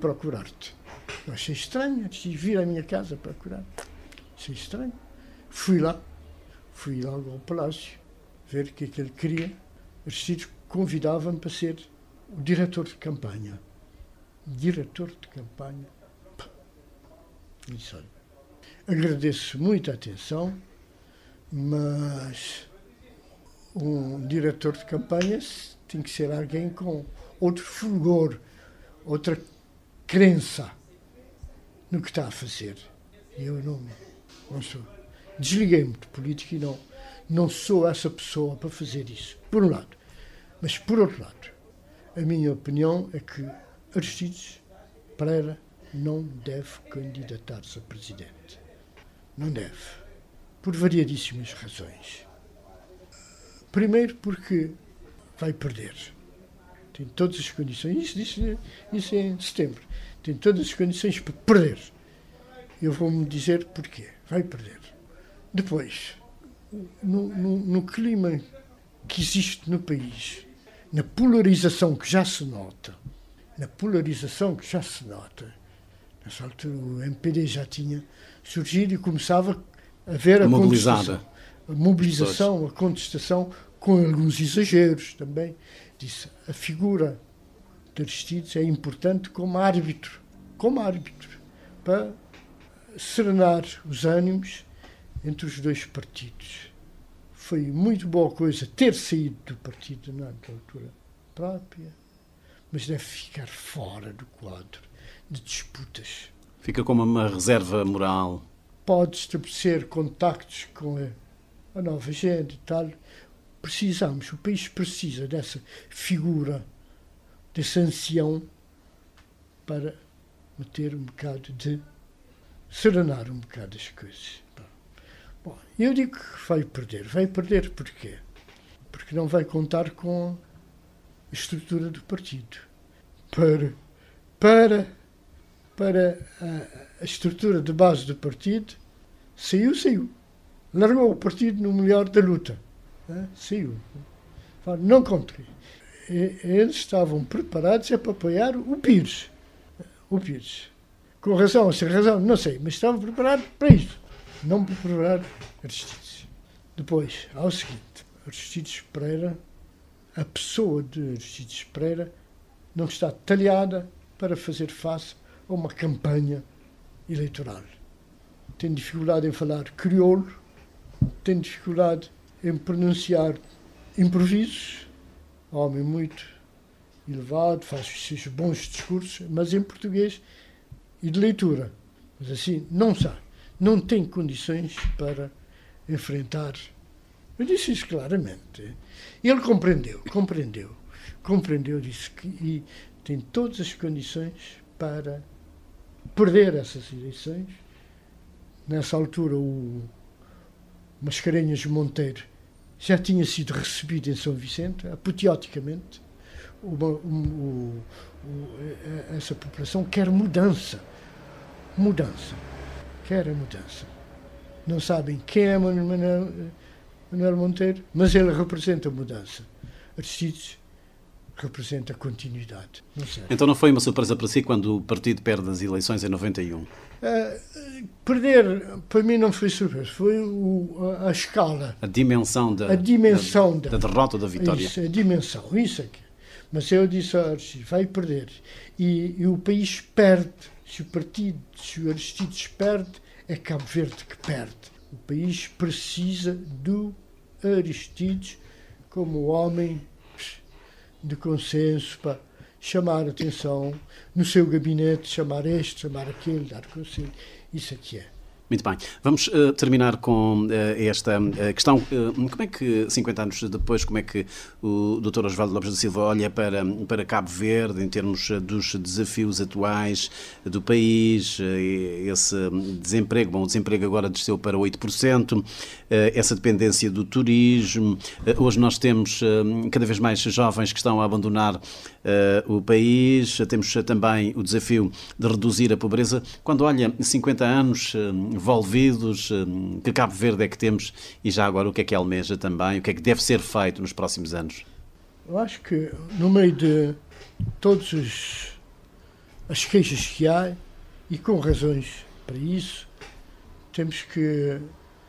procurar-te. Eu achei estranho, antes de vir à minha casa procurar. Achei estranho. Fui lá, Fui logo ao Palácio ver o que é que ele queria. Aristides convidava-me para ser o diretor de campanha. Diretor de campanha. Disse, olha, agradeço muito a atenção, mas um diretor de campanha tem que ser alguém com outro fulgor, outra crença no que está a fazer. E eu não sou. Desliguei-me de política e não sou essa pessoa para fazer isso, por um lado. Mas, por outro lado, a minha opinião é que Aristides Pereira não deve candidatar-se a presidente. Não deve. Por variadíssimas razões. Primeiro porque vai perder. Tem todas as condições. Isso é em setembro. Tem todas as condições para perder. Eu vou-me dizer porquê. Vai perder. Depois, no clima que existe no país, na polarização que já se nota, nessa altura o MPD já tinha surgido e começava a haver a mobilização, a contestação, com alguns exageros também. Disse, a figura de Aristides é importante como árbitro, para serenar os ânimos entre os dois partidos. Foi muito boa coisa ter saído do partido na altura própria, mas deve ficar fora do quadro de disputas. Fica como uma reserva moral. Pode estabelecer contactos com a nova gente e tal. O país precisa dessa figura, desse ancião, para meter um bocado de serenar um bocado as coisas. Bom, eu digo que vai perder. Vai perder porquê? Porque não vai contar com a estrutura do partido. Para a estrutura de base do partido, saiu. Largou o partido no melhor da luta. Saiu. Não contei. Eles estavam preparados para apoiar o Pires. Com razão ou sem razão, não sei, mas estavam preparados para isso. Não para preparar Aristides. Depois, ao seguinte, Aristides Pereira, a pessoa de Aristides Pereira não está talhada para fazer face a uma campanha eleitoral. Tem dificuldade em falar crioulo, tem dificuldade em pronunciar improvisos, homem muito elevado, faz os seus bons discursos, mas em português e de leitura. Mas assim, não sabe. Não tem condições para enfrentar. Eu disse isso claramente. Ele compreendeu, disse que tem todas as condições para perder essas eleições. Nessa altura, o Mascarenhas Monteiro já tinha sido recebido em São Vicente, apoteoticamente. Essa população quer mudança. Quer a mudança. Não sabem quem é Manuel Monteiro, mas ele representa a mudança. Aristides representa a continuidade. Não sei. Então não foi uma surpresa para si quando o partido perde as eleições em 91? Perder, para mim, não foi surpresa. Foi a escala. A dimensão da derrota ou da vitória. Isso, a dimensão. Isso aqui. Mas eu disse a Aristides, vai perder. E o país perde. Se o Aristides perde, é Cabo Verde que perde. O país precisa do Aristides como homem de consenso para chamar a atenção no seu gabinete, chamar este, chamar aquele, dar conselho. Isso aqui é. Muito bem. Vamos terminar com esta questão. Como é que, 50 anos depois, como é que o Dr. Osvaldo Lopes da Silva olha para Cabo Verde em termos dos desafios atuais do país, esse desemprego, bom, o desemprego agora desceu para 8%, essa dependência do turismo, hoje nós temos cada vez mais jovens que estão a abandonar o país, temos também o desafio de reduzir a pobreza. Quando olha 50 anos envolvidos, que Cabo Verde é que temos e já agora o que é que almeja também, o que é que deve ser feito nos próximos anos? Eu acho que no meio de todas as queixas que há, e com razões para isso, temos que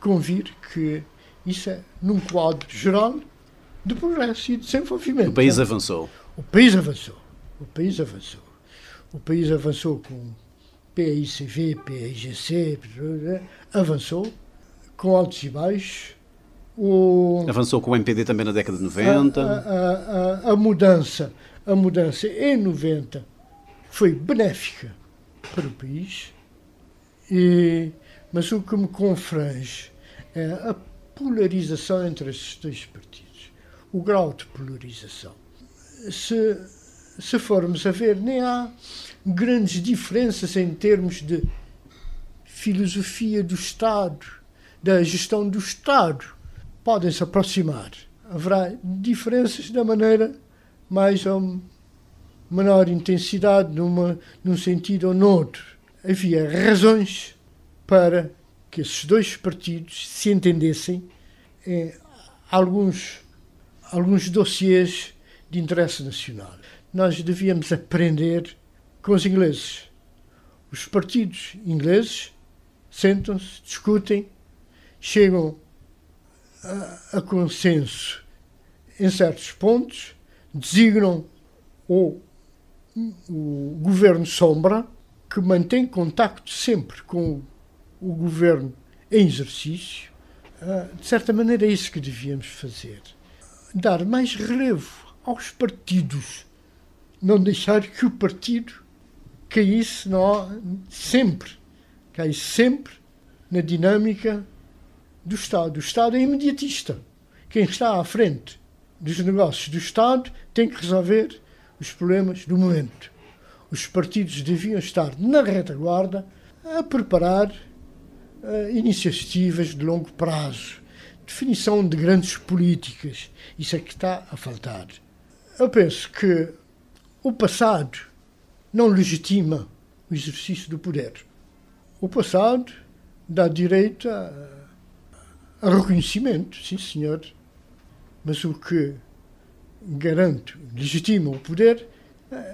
convir que Isso é num quadro geral de progresso e de desenvolvimento. O país avançou. O país avançou. O país avançou. O país avançou com PICV, PIGC, avançou com altos e baixos. Avançou com o MPD também na década de 90. A mudança em 90 foi benéfica para o país, mas o que me confrange é a polarização entre esses dois partidos, o grau de polarização. Se formos a ver, nem há grandes diferenças em termos de filosofia do Estado, da gestão do Estado. Podem se aproximar. Haverá diferenças da maneira mais ou menor intensidade num sentido ou no outro. Havia razões para que esses dois partidos se entendessem em alguns dossiês de interesse nacional. Nós devíamos aprender com os ingleses. Os partidos ingleses sentam-se, discutem, chegam a consenso em certos pontos, designam o governo sombra, que mantém contacto sempre com o governo em exercício. De certa maneira é isso que devíamos fazer. Dar mais relevo aos partidos. Não deixar que o partido caísse sempre na dinâmica do Estado. O Estado é imediatista. Quem está à frente dos negócios do Estado tem que resolver os problemas do momento. Os partidos deviam estar na retaguarda a preparar iniciativas de longo prazo, definição de grandes políticas. Isso é que está a faltar. Eu penso que o passado não legitima o exercício do poder. O passado dá direito a reconhecimento, sim senhor, mas o que garante, legitima o poder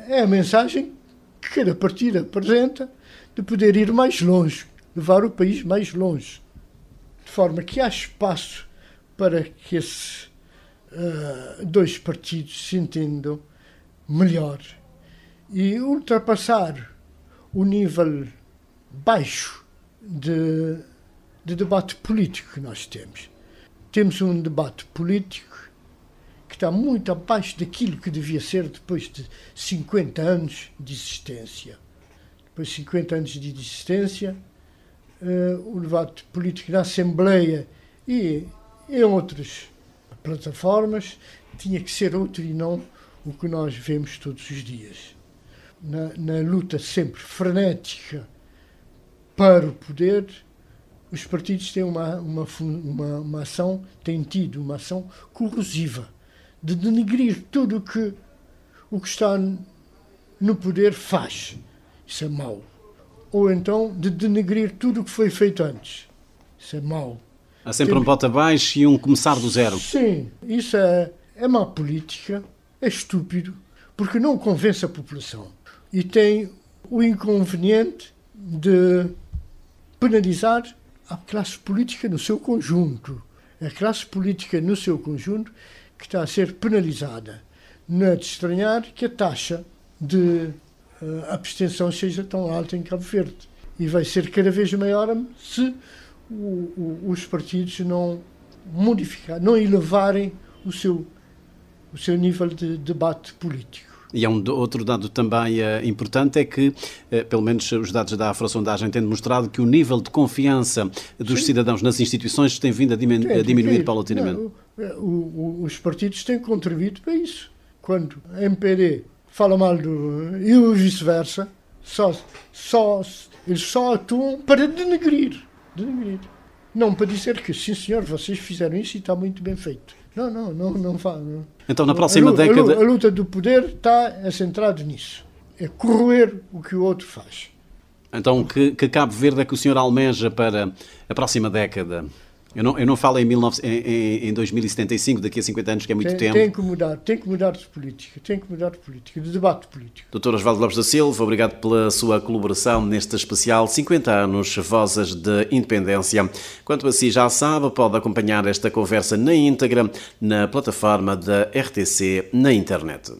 é a mensagem que cada partido apresenta de poder ir mais longe, levar o país mais longe, de forma que há espaço para que esses dois partidos se entendam melhor e ultrapassar o nível baixo de debate político que nós temos. Temos um debate político que está muito abaixo daquilo que devia ser depois de 50 anos de existência. Depois de 50 anos de existência, o debate político na Assembleia e em outras plataformas tinha que ser outro e não o que nós vemos todos os dias. Na luta sempre frenética para o poder, os partidos têm uma ação, têm tido uma ação corrosiva de denegrir tudo o que está no poder faz. Isso é mau. Ou então de denegrir tudo o que foi feito antes. Isso é mau. Há sempre um bota abaixo e um começar do zero. Sim, isso é má política, é estúpido, porque não convence a população. E tem o inconveniente de penalizar a classe política no seu conjunto. A classe política no seu conjunto que está a ser penalizada. Não é de estranhar que a taxa de abstenção seja tão alta em Cabo Verde. E vai ser cada vez maior se os partidos não modificarem, não elevarem o seu nível de debate político. E há outro dado também importante, é que, pelo menos os dados da Afrosondagem têm demonstrado que o nível de confiança dos cidadãos nas instituições tem vindo a diminuir paulatinamente. Os partidos têm contribuído para isso. Quando a MPD fala mal e o vice-versa, eles só atuam para denegrir. Não para dizer que, sim senhor, vocês fizeram isso e está muito bem feito. Não faz. Então, na próxima década... A luta do poder está centrada nisso. É corroer o que o outro faz. Então, que Cabo Verde é que o senhor almeja para a próxima década? Eu não falo em 2075, daqui a 50 anos, que é muito tempo. Tem que mudar de política, de debate político. Dr. Osvaldo Lopes da Silva, obrigado pela sua colaboração neste especial 50 anos Vozes de Independência. Quanto a si já sabe, pode acompanhar esta conversa na íntegra na plataforma da RTC na internet.